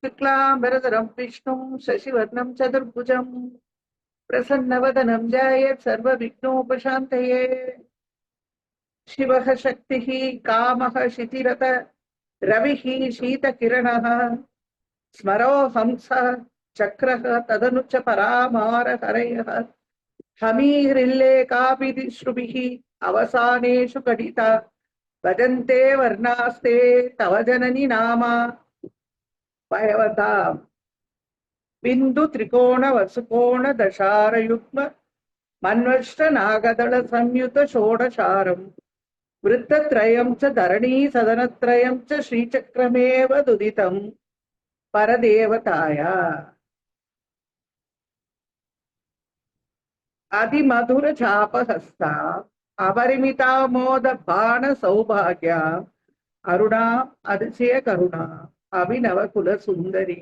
शुक्लांबरधरं विष्णुं शशिवर्णं चतुर्भुजं प्रसन्नवदनं ध्यायेत् सर्वविघ्नोपशान्तये। शिवः शक्तिः कामः शितिरथ रविः शीतकिरणः स्मरो हंसः चक्रः तदनु च परामारहरयः हमीरिल्लेकाभिश्रुभिः अवसानेषु कटिता भजन्ते वर्णास्ते तव जननि नामा भयवताम् बिंदु त्रिकोण वसुकोण दशारयुग्म मन्वष्ट नागदल संयुत षोडशारम् वृत्तत्रयं च धरणी सदनत्रयं च श्रीचक्रमेव दुदितं परदेवताया अधिमधुर चापहस्ता अपरिमिता मोद बाण सौभाग्या अरुणा அதிசய கருணா அபிநவ குல சுந்தரி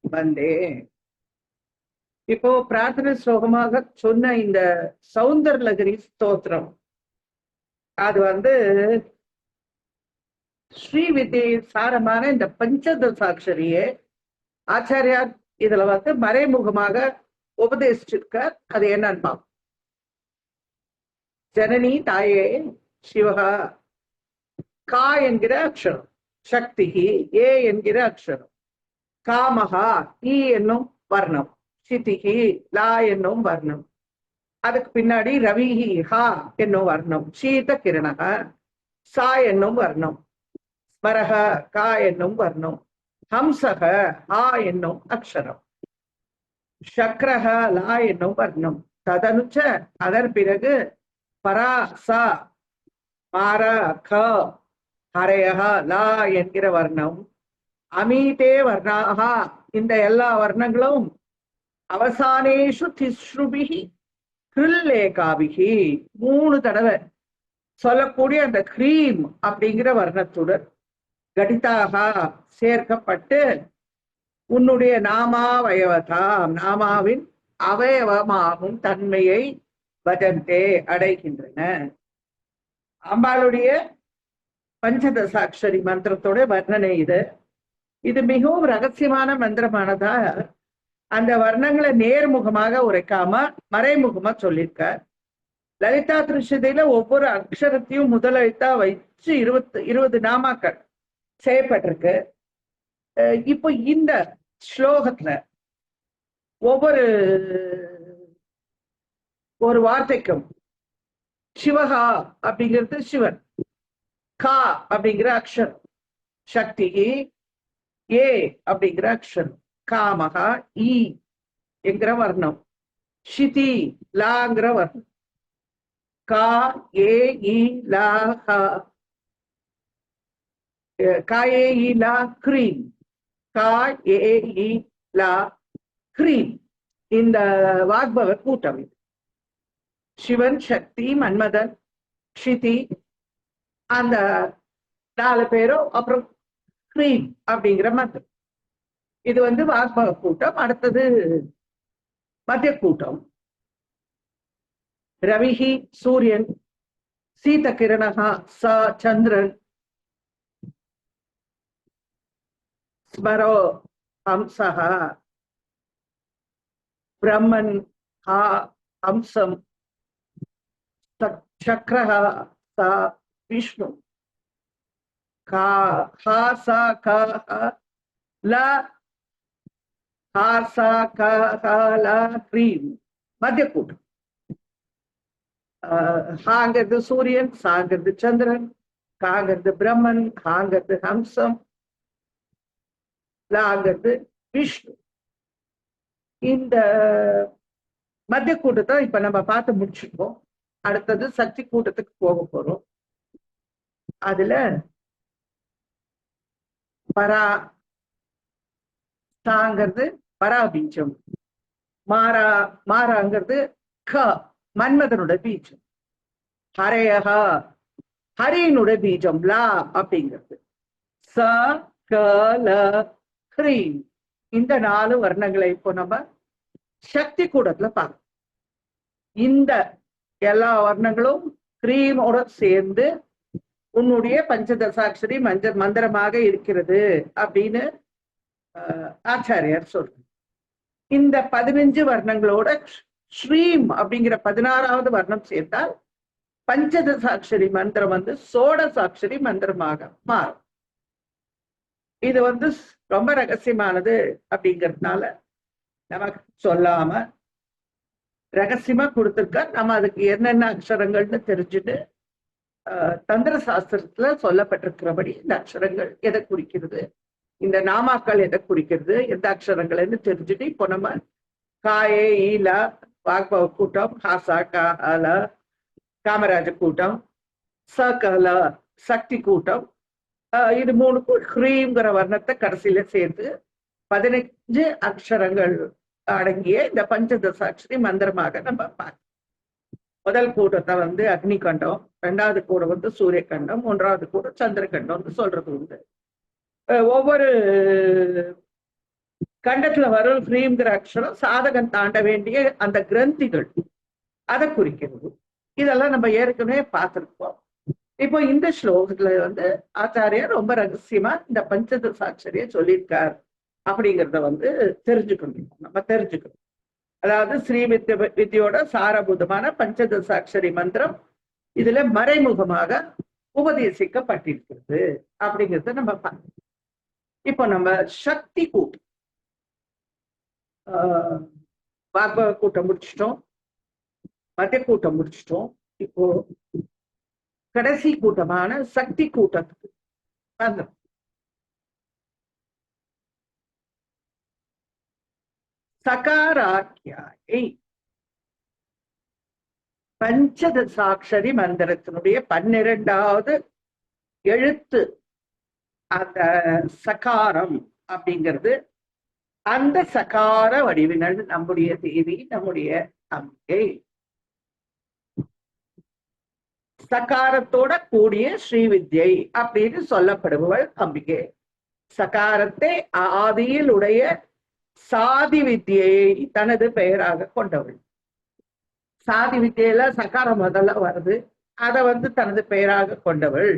வந்தே. இப்போ பிரார்த்தனை ஸ்லோகமாக சொன்ன இந்த சௌந்தர்லகரி ஸ்தோத்திரம் அது ஸ்ரீ வித்யை சாரமான இந்த பஞ்சதசாட்சரியே ஆச்சாரியார் இதுல மறைமுகமாக உபதேசிச்சிருக்க. அது என்னன்னு பார்ப்போம். ஜனனி தாயே சிவகா, கா என்கிற அக்ஷரம், சக்தி ஏ என்கிற அக்ஷரம், காமஹா ஈ என்னும் வர்ணம், சிதிகி லா என்னும் வர்ணம், அதுக்கு பின்னாடி ரவிஹி ஹா என்னும் வர்ணம், சீத கிரணக சா என்னும் வர்ணம், ஸ்மரக கா என்னும் வர்ணம், ஹம்சக ஹா என்னும் அக்ஷரம், சக்ரஹ லா என்னும் வர்ணம், ததனுச்ச அதன் பிறகு பரா சா மார க ஹரயஹ லா என்கிற வர்ணம், அமீதே வர்ணாஹா இந்த எல்லா வர்ணங்களும் அவசானேஷு திஸ்ருபிஹி கிருல்லேகாபிகி 3 தடவை சொல்லக்கூடிய அந்த கிரீம் அப்படிங்கிற வர்ணத்துடன் கடிதாக சேர்க்கப்பட்டு உன்னுடைய நாமாவயவதாம் நாமாவின் அவயவமாகும் தன்மையை வதந்தே அடைகின்றன. அம்பாளுடைய பஞ்சதசாட்சரி மந்திரத்தோட வர்ணனை இது மிகவும் ரகசியமான மந்திரமானதா அந்த வர்ணங்களை நேர்முகமாக உரைக்காம மறைமுகமா சொல்லியிருக்க. லலிதா திருஷதியில ஒவ்வொரு அக்ஷரத்தையும் முதலெழுத்தா வச்சு 20 நாமாக்கள் செய்யப்பட்டிருக்கு. இப்போ இந்த ஸ்லோகத்துல ஒவ்வொரு ஒரு வார்த்தைக்கும் சிவகா அப்படிங்கிறது சிவன், கா அப்படிங்கிற அக்ஷரம் சக்தி, ஏ அப்படிங்கிற அக்ஷரம் காமகா ஈ என்கிற வர்ணம், ஷிதி லாங்கிற வர்ணம், கா ஏ இ லா கா ஏ இ லா கிரீம், கா ஏ இ லா கிரீம் இந்த வாக்பவ கூட்டம். சிவன், சக்தி, மன்மதன், ஷிதி அந்த 4 பேரும், அப்புறம் கிரீம் அப்படிங்கிற மந்திரம். இது வாக்பவ கூட்டம். அடுத்தது மத்திய கூட்டம். ரவிஹி சூரியன், சீத கிரணகா ச சந்திரன், ஸ்மரோ ஹம்சஹா பிரம்மன் ஹா ஹம்சம், சக்ரஹா சா விஷ்ணு, கா ஹா சா கா லா ஹா சா கா லா கிரீம் மத்திய கூட்டம். ஹாங்கிறது சூரியன், சாங்கிறது சந்திரன், காங்கிறது பிரம்மன், ஹாங்கிறது ஹம்சம், லாங்கிறது விஷ்ணு. இந்த மத்திய கூட்டத்தை இப்ப நம்ம பார்த்து முடிச்சுப்போம். அடுத்தது சக்தி கூட்டத்துக்கு போக போறோம். அதுல பரா சாங்கிறது பராபீஜம், மாறாங்கிறது க மன்மதனோட பீஜம், ஹரயஹா ஹரியினுடைய பீஜம் லா அப்படிங்கிறது, ச க ல ஹ்ரீம் இந்த 4 வர்ணங்களை இப்போ நம்ம சக்தி கூடத்துல பார்க்கணும். இந்த எல்லா வர்ணங்களும் கிரீமோட சேர்ந்து உன்னுடைய பஞ்சதசாட்சரி மந்திரமாக இருக்கிறது அப்படின்னு ஆச்சாரியார் சொல்றார். இந்த 15 வர்ணங்களோட ஸ்ரீம் அப்படிங்கிற 16வது வர்ணம் சேர்த்தால் பஞ்சதசாட்சரி மந்திரம் சோடசாட்சரி மந்திரமாக மாறும். இது ரொம்ப ரகசியமானது அப்படிங்கிறதுனால நமக்கு சொல்லாம ரகசியமா கொடுத்துருக்க. நம்ம அதுக்கு என்னென்ன அக்ஷரங்கள்னு தெரிஞ்சுட்டு தந்திர சாஸ்திரத்துல சொல்லப்பட்டிருக்கிறபடி இந்த அக்ஷரங்கள் எதை குறிக்கிறது, இந்த நாமாக்கள் எதை குறிக்கிறது, எந்த அக்ஷரங்கள்னு தெரிஞ்சுட்டு இப்போ நம்ம காயே ஈல வாக்பவ கூட்டம், ஹாசா கால காமராஜ கூட்டம், சகல சக்தி கூட்டம், இது 3 ஹ்ரீங்கிற வர்ணத்தை கடைசியில சேர்த்து 15 அக்ஷரங்கள் அடங்கிய இந்த பஞ்சதசாட்சரி மந்திரமாக நம்ம பார்க்கணும். முதல் கூட்டத்தை அக்னி கண்டம், 2வது கூட சூரிய கண்டம், 3வது கூட சந்திர கண்டம் சொல்றது உண்டு. ஒவ்வொரு கண்டத்துல வரும் ஹ்ரீங்கிற அக்ஷரம் சாதகம் தாண்ட வேண்டிய அந்த கிரந்திகள் அதை குறிக்கிறது. இதெல்லாம் நம்ம ஏற்கனவே பார்த்திருப்போம். இப்போ இந்த ஸ்லோகத்துல ஆச்சாரியர் ரொம்ப ரகசியமா இந்த பஞ்சதசாட்சரிய சொல்லியிருக்கார் அப்படிங்கிறத தெரிஞ்சுக்கணும். நம்ம தெரிஞ்சுக்கணும். அதாவது ஸ்ரீ வித்யோட சாரபூதமான பஞ்சதசாட்சரி மந்திரம் இதுல மறைமுகமாக உபதேசிக்கப்பட்டிருக்கிறது அப்படிங்கிறத நம்ம பார்க்கணும். இப்போ நம்ம சக்தி கூட்டம் பாகவத கூட்டம் முடிச்சிட்டோம், மத்திய கூட்டம் முடிச்சிட்டோம். இப்போ கடைசி கூட்டமான சக்தி கூட்டத்துக்கு வந்தோம். சகாராக்கியாயை பஞ்சதசாட்சரி மந்திரத்தினுடைய 12வது எழுத்து அந்த சகாரம் அப்படிங்கிறது. அந்த சகார வடிவினல் நம்முடைய தேவி, நம்முடைய அம்பிகை. சகாரத்தோட கூடிய ஸ்ரீவித்யை அப்படின்னு சொல்லப்படுபவள் அம்பிகை. சகாரத்தை ஆதியில் உடைய சாதி வித்தியை தனது பெயராக கொண்டவள். சாதி வித்தியில சகாரம் முதல்ல வருது, அதை தனது பெயராக கொண்டவள்.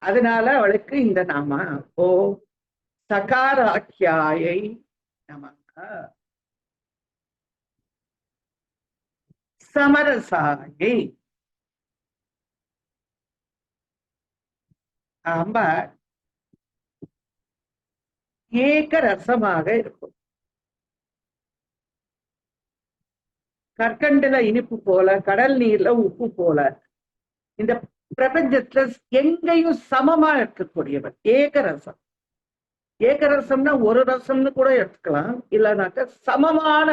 அதனால அவளுக்கு இந்த நாம ஓ சகாராக்கியாயை நமக. சமரசாயை அம்பாள் ஏக ரசமாக இருக்கும். கற்கண்டுல இனிப்பு போல, கடல் நீர்ல உப்பு போல, இந்த பிரபஞ்சத்துல எங்கேயும் சமமா இருக்கக்கூடியவர் ஏகரசம். ஏகரசம்னா ஒரு ரசம்னு கூட எடுத்துக்கலாம், இல்லைனாக்க சமமான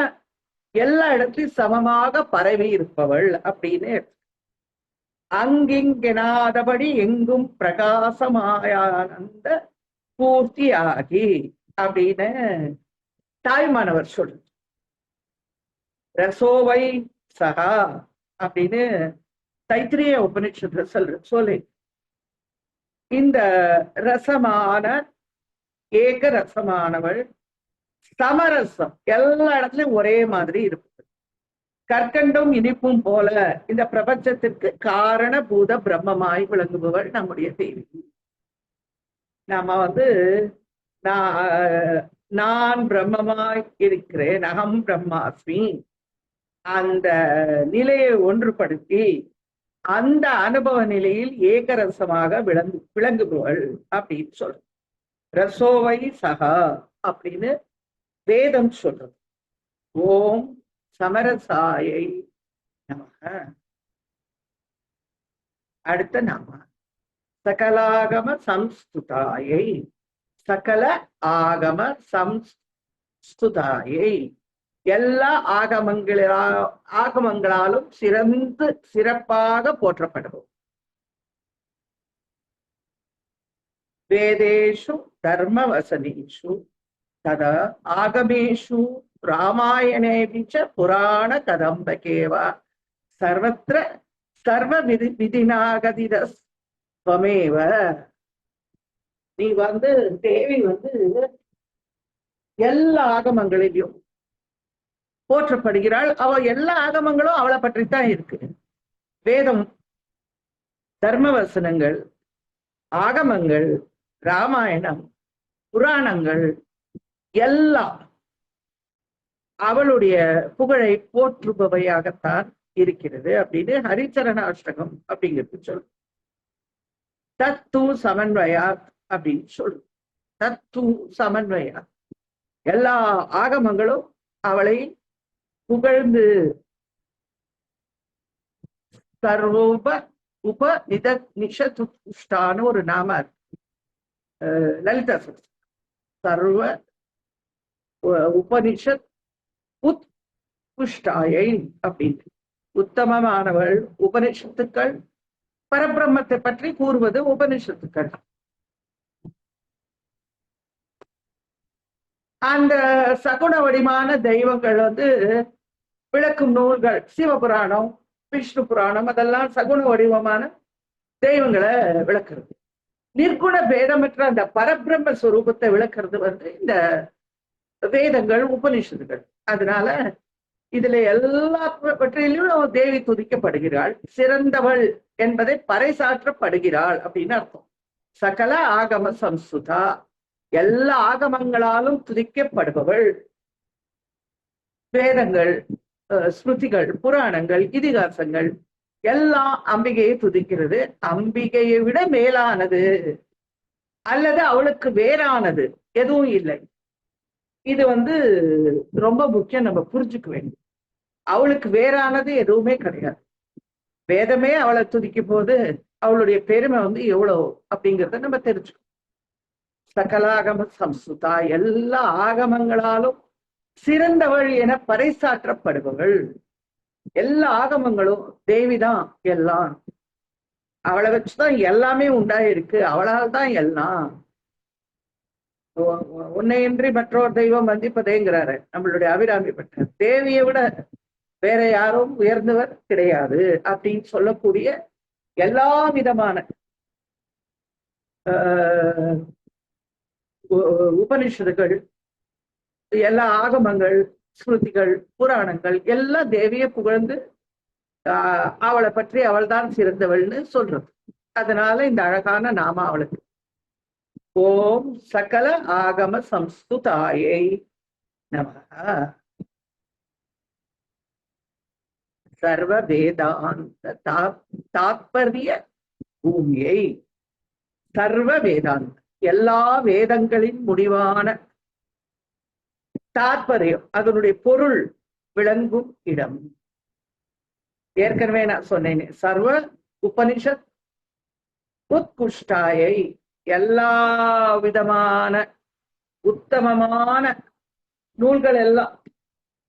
எல்லா இடத்துலயும் சமமாக பரவி இருப்பவள் அப்படின்னு. அங்கிங்கெனாதபடி எங்கும் பிரகாசமாயானந்த பூர்த்தியாகி அப்படின்னு தாய்மானவர் சொல்லு. ரசோவை சகா அப்படின்னு தைத்திரிய உபனிஷத்துல சொல்லு. இந்த ரசமான ஏக ரசமானவள் சமரசம் எல்லா இடத்துலயும் ஒரே மாதிரி இருப்பது. கற்கண்டும் இனிப்பும் போல இந்த பிரபஞ்சத்திற்கு காரணபூத பிரம்மமாய் விளங்குபவள் நம்முடைய தேவி. நாம நான் பிரம்மமாய் இருக்கிறேன், அகம் பிரம்மாஸ்மி, அந்த நிலையை ஒன்றுபடுத்தி அந்த அனுபவ நிலையில் ஏகரசமாக விளங்குபவள் அப்படின்னு சொல்றது. ரசோவை சகா அப்படின்னு வேதம் சொல்றது. ஓம் சமரசாயை நமக. அடுத்த நாம சகலாகம சம்ஸ்துதாயை. சகல ஆகம சம்ஸ்துதாயை எல்லா ஆகமங்களாலும் சிறப்பாக போற்றப்படுவோம். வேதேஷு தர்மவசனேஷு ததா ஆகமேஷு ராமாயணேபிச்ச புராண கதம்பகேவா சர்வத்திர சர்வ விதினாகதிதஸ்வமேவ. நீ தேவி எல்லா ஆகமங்களிலும் போற்றப்படுகிறாள். அவ எல்லா ஆகமங்களும் அவளை பற்றித்தான் இருக்கு. வேதம், எல்லாம் அவளுடைய புகழை போற்றுபவையாகத்தான் இருக்கிறது அப்படின்னு ஹரிச்சரணாஷ்டகம் அப்படிங்கிறது சொல்லு. தத்து சமன்வயா அப்படின்னு சொல்லு. தத்து சமன்வயா, எல்லா ஆகமங்களும் அவளை புகழ்ந்து சர்வோப உப நித நிஷதுஷ்டான ஒரு நாம லலிதா சர்வ உபனிஷத் உத்புஷ்டாயை அப்படின்னு. உத்தமமானவள் உபனிஷத்துக்கள், பரபிரம்மத்தை பற்றி கூறுவது உபனிஷத்துக்கள். அந்த சகுன வடிவான தெய்வங்கள் விளக்கும் நூல்கள், சிவபுராணம், விஷ்ணு புராணம், அதெல்லாம் சகுன வடிவமான தெய்வங்களை விளக்குறது. நிர்குண பேதமற்ற அந்த பரபிரம்ம ஸ்வரூபத்தை விளக்குறது இந்த வேதங்கள், உபனிஷத்துகள். அதனால இதுல எல்லாவற்றிலும் தேவி துதிக்கப்படுகிறாள், சிறந்தவள் என்பதை பறைசாற்றப்படுகிறாள் அப்படின்னு அர்த்தம். சகல ஆகம சம்ஸ்துதா, எல்லா ஆகமங்களாலும் துதிக்கப்படுபவள். வேதங்கள், ஸ்மிருதிகள், புராணங்கள், இதிகாசங்கள் எல்லாம் அம்பிகையை துதிக்கிறது. அம்பிகையை விட மேலானது அல்லது அவளுக்கு வேறானது எதுவும் இல்லை. இது ரொம்ப முக்கியம், நம்ம புரிஞ்சுக்க வேண்டும். அவளுக்கு வேறானது எதுவுமே கிடையாது. வேதமே அவளை துதிக்கும் போது அவளுடைய பெருமை எவ்வளவு அப்படிங்கிறத நம்ம தெரிஞ்சுக்கணும். சகலாகம சம்ஸ்துதா, எல்லா ஆகமங்களாலும் சிறந்தவள் என பறைசாற்றப்படுபவள். எல்லா ஆகமங்களும் தேவிதான் எல்லாம். அவளை வச்சுதான் எல்லாமே உண்டாயிருக்கு, அவளால் தான் எல்லாம். உன்னையின்றி மற்றொரு தெய்வம் வந்திப்பதேங்கிறாரு நம்மளுடைய அபிராமி பட்டர். தேவியை விட வேற யாரும் உயர்ந்தவர் கிடையாது அப்படின்னு சொல்லக்கூடிய எல்லா விதமான உபனிஷதுகள், எல்லா ஆகமங்கள், ஸ்மிருதிகள், புராணங்கள் எல்லாம் தேவியை புகழ்ந்து அவளை பற்றி அவள் தான் சிறந்தவள்னு சொல்றது. அதனால இந்த அழகான நாம அவளுக்கு. ஓம் சகல ஆகம சம்ஸ்துதாயை நமஹ. சர்வ வேதாந்த தாத்பரிய பூமியை. சர்வ வேதாந்த, எல்லா வேதங்களின் முடிவான தாத்பரியம், அதனுடைய பொருள் விளங்கும் இடம். ஏற்கனவே நான் சொன்னேன், சர்வ உபனிஷத் உத்குஷ்டாயை, எல்லா விதமான உத்தமமான நூல்கள் எல்லாம்,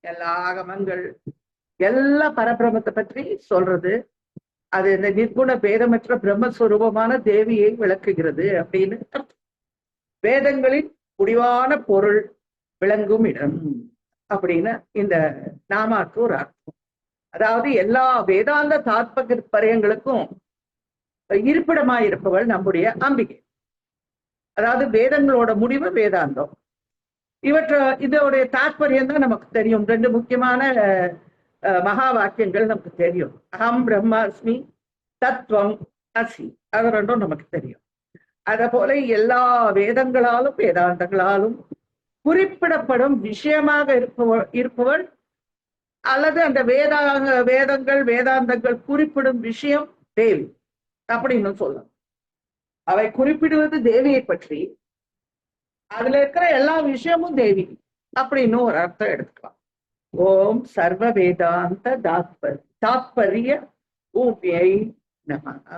எல்லா ஆகமங்கள், எல்லா பரபிரமத்தை பற்றி சொல்றது. அது இந்த நிர்குண பேதமற்ற பிரம்மஸ்வரூபமான தேவியை விளக்குகிறது அப்படின்னு அர்த்தம். வேதங்களின் முடிவான பொருள் விளங்கும் இடம் அப்படின்னு இந்த நாமாக்கு ஒரு அர்த்தம். அதாவது எல்லா வேதாந்த தாத்பரியங்களுக்கும் இருப்பிடமாயிருப்பவள் நம்முடைய அம்பிகை. அதாவது வேதங்களோட முடிவு வேதாந்தம். இதோடைய தாத்பரியம் தான் நமக்கு தெரியும். ரெண்டு முக்கியமான மகா வாக்கியங்கள் நமக்கு தெரியும். அகம் பிரம்மாஸ்மி தத்துவம் அசி, அது ரெண்டும் நமக்கு தெரியும். அத போல எல்லா வேதங்களாலும் வேதாந்தங்களாலும் குறிப்பிடப்படும் விஷயமாக இருப்பவள் அல்லது அந்த வேதங்கள் வேதாந்தங்கள் குறிப்பிடும் விஷயம் தேவி அப்படின்னு சொல்லலாம். அவை குறிப்பிடுவது தேவியை பற்றி, அதுல இருக்கிற எல்லா விஷயமும் தேவி அப்படின்னு ஒரு அர்த்தம் எடுத்துக்கலாம். ஓம் சர்வ வேதாந்த தாத்பரிய பூமியை நமஹ.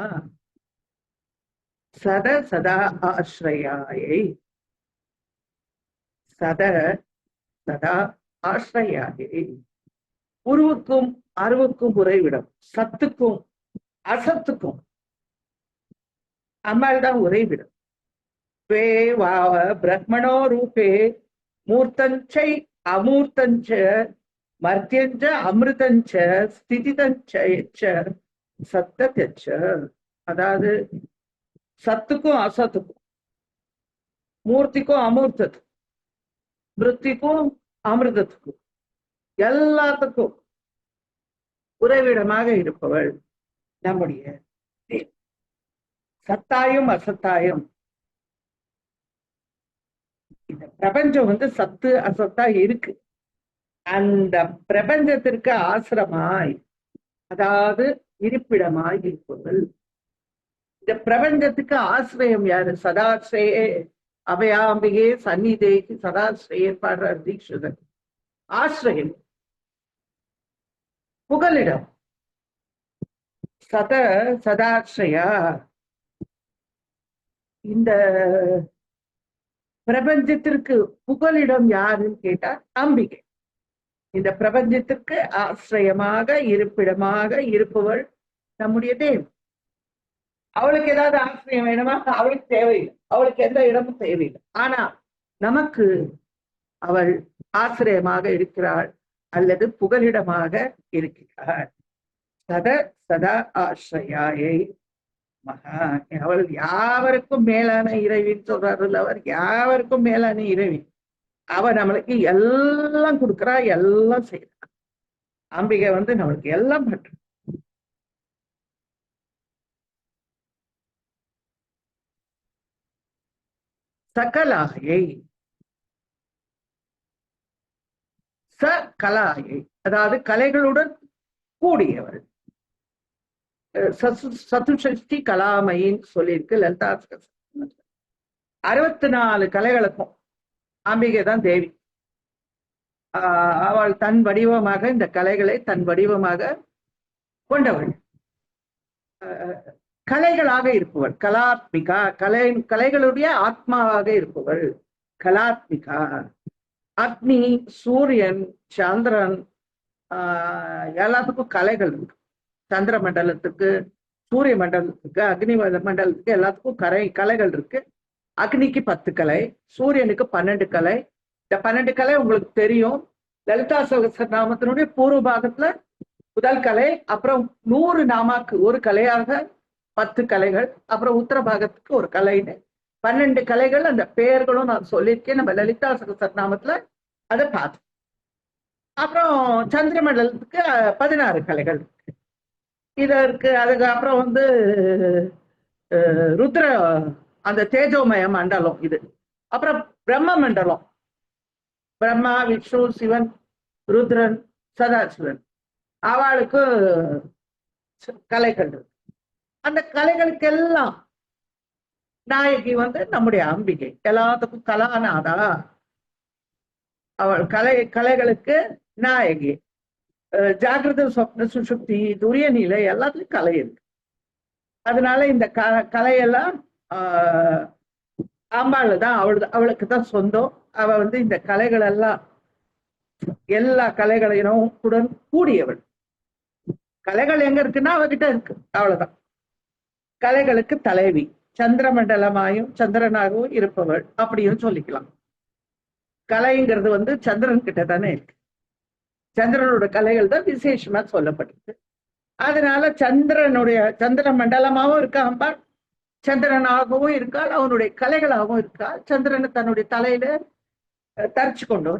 சத சதா ஆஸ்ரயாயை. சத சதா ஆஸ்ரயாயை, உருவுக்கும் அருவுக்கும் உறைவிடம், சத்துக்கும் அசத்துக்கும் அம்மாள் தான் உறைவிடம். பிரம்மணோ ரூபே மூர்த்தஞ்சை அமூர்த்தஞ்ச மர்த்தியஞ்ச அமிர்தஞ்ச ஸ்திதிதஞ்ச சத்தச்ச. அதாவது சத்துக்கும் அசத்துக்கும், மூர்த்திக்கும் அமூர்த்தத்துக்கும், மிருத்திக்கும் அமிர்தத்துக்கும், எல்லாத்துக்கும் உறைவிடமாக இருப்பவள் நம்முடைய தேவி. சத்தாயும் அசத்தாயும் இந்த பிரபஞ்சம் வந்து சத்து அசத்தா இருக்கு. அந்த பிரபஞ்சத்திற்கு ஆசிரமாய், அதாவது இருப்பிடமாய் இருப்பவள். இந்த பிரபஞ்சத்துக்கு ஆசிரியம் யாரு? சதாசிரயே அபயாம்பிகே சந்நிதேகி சதாசிரயன் பாடுறார் தீட்சிதர். ஆசிரியம், புகலிடம். சதாசிரயா. இந்த பிரபஞ்சத்திற்கு புகலிடம் யாருன்னு கேட்டா அம்பிகை. இந்த பிரபஞ்சத்திற்கு ஆசிரியமாக இருப்பிடமாக இருப்பவள் நம்முடைய தேவி. அவளுக்கு ஏதாவது ஆசிரியம் வேணுமா? அவளுக்கு தேவையில்லை, அவளுக்கு எந்த இடமும் தேவையில்லை. ஆனா நமக்கு அவள் ஆசிரியமாக இருக்கிறாள் அல்லது புகலிடமாக இருக்கிறாள். சதா ஆசிரியாயை மகா. அவள் யாவருக்கும் மேலான இறைவின்னு சொல்றாருல்ல, அவர் யாவருக்கும் மேலான இறைவி. அவ நம்மளுக்கு எல்லாம் கொடுக்குறா, எல்லாம் செய்யறா. அம்பிகை வந்து நம்மளுக்கு எல்லாம் பண்ற. சகலாயை, சகலாயை அதாவது கலைகளுடன் கூடியவள். சதுஷஷ்டி கலாமைன்னு சொல்லியிருக்கு லலிதா. 64 கலைகளுக்கும் அம்பிகை தான் தேவி. அவள் தன் வடிவமாக இந்த கலைகளை தன் வடிவமாக கொண்டவள். கலைகளாக இருப்பவள் கலாத்மிகா. கலைகளுடைய ஆத்மாவாக இருப்பவள் கலாத்மிகா. அக்னி, சூரியன், சந்திரன், எல்லாத்துக்கும் கலைகள் இருக்கு. சந்திர மண்டலத்துக்கு, சூரிய மண்டலத்துக்கு, அக்னி மண்டலத்துக்கு எல்லாத்துக்கும் கலைகள் இருக்கு. அக்னிக்கு 10 கலை, சூரியனுக்கு 12 கலை. இந்த 12 கலை உங்களுக்கு தெரியும். லலிதா சகஸ்ரநாமத்தினுடைய பூர்வ பாகத்துல முதல் கலை, அப்புறம் 100 நாமாக்கு ஒரு கலையாக 10 கலைகள், அப்புறம் உத்தர பாகத்துக்கு ஒரு கலைன்னு 12 கலைகள். அந்த பெயர்களும் நான் சொல்லியிருக்கேன் நம்ம லலிதா சகஸ்ரநாமத்துல, அதை பார்த்தோம். அப்புறம் சந்திர மண்டலத்துக்கு 16 கலைகள் இருக்கு. இதற்கு அதுக்கு அப்புறம் வந்து ருத்ர, அந்த தேஜோமய மண்டலம் இது. அப்புறம் பிரம்ம மண்டலம், பிரம்மா, விஷ்ணு, சிவன், ருத்ரன், சதாசிவன், அவளுக்கு கலைகள் இருக்கு. அந்த கலைகளுக்கெல்லாம் நாயகி வந்து நம்முடைய அம்பிகை. எல்லாத்துக்கும் கலாநாதா அவள். கலைகளுக்கு நாயகி. ஜாகிரத, சொப்ன, சுஷுப்தி, துரிய நிலை எல்லாத்துலயும் கலை இருக்கு. அதனால இந்த கலையெல்லாம் அம்பாள் தான், அவளுக்கு தான் சொந்தம். அவ வந்து இந்த கலைகள் எல்லாம், எல்லா கலைகளையும் கூடியவள். கலைகள் எங்க இருக்குன்னா அவகிட்ட இருக்கு, அவ்வளவுதான். கலைகளுக்கு தலைவி, சந்திர மண்டலமாயும் சந்திரனாகவும் இருப்பவள் அப்படியும் சொல்லிக்கலாம். கலைங்கிறது வந்து சந்திரன் கிட்ட தானே இருக்கு. சந்திரனோட கலைகள் தான் விசேஷமா சொல்லப்பட்டிருக்கு. அதனால சந்திர மண்டலமாகவும் இருக்கா அம்பாள், சந்திரனாகவும் இருக்காள், அவனுடைய கலைகளாகவும் இருக்காள். சந்திரனை தன்னுடைய தலையில தரிச்சு கொண்டு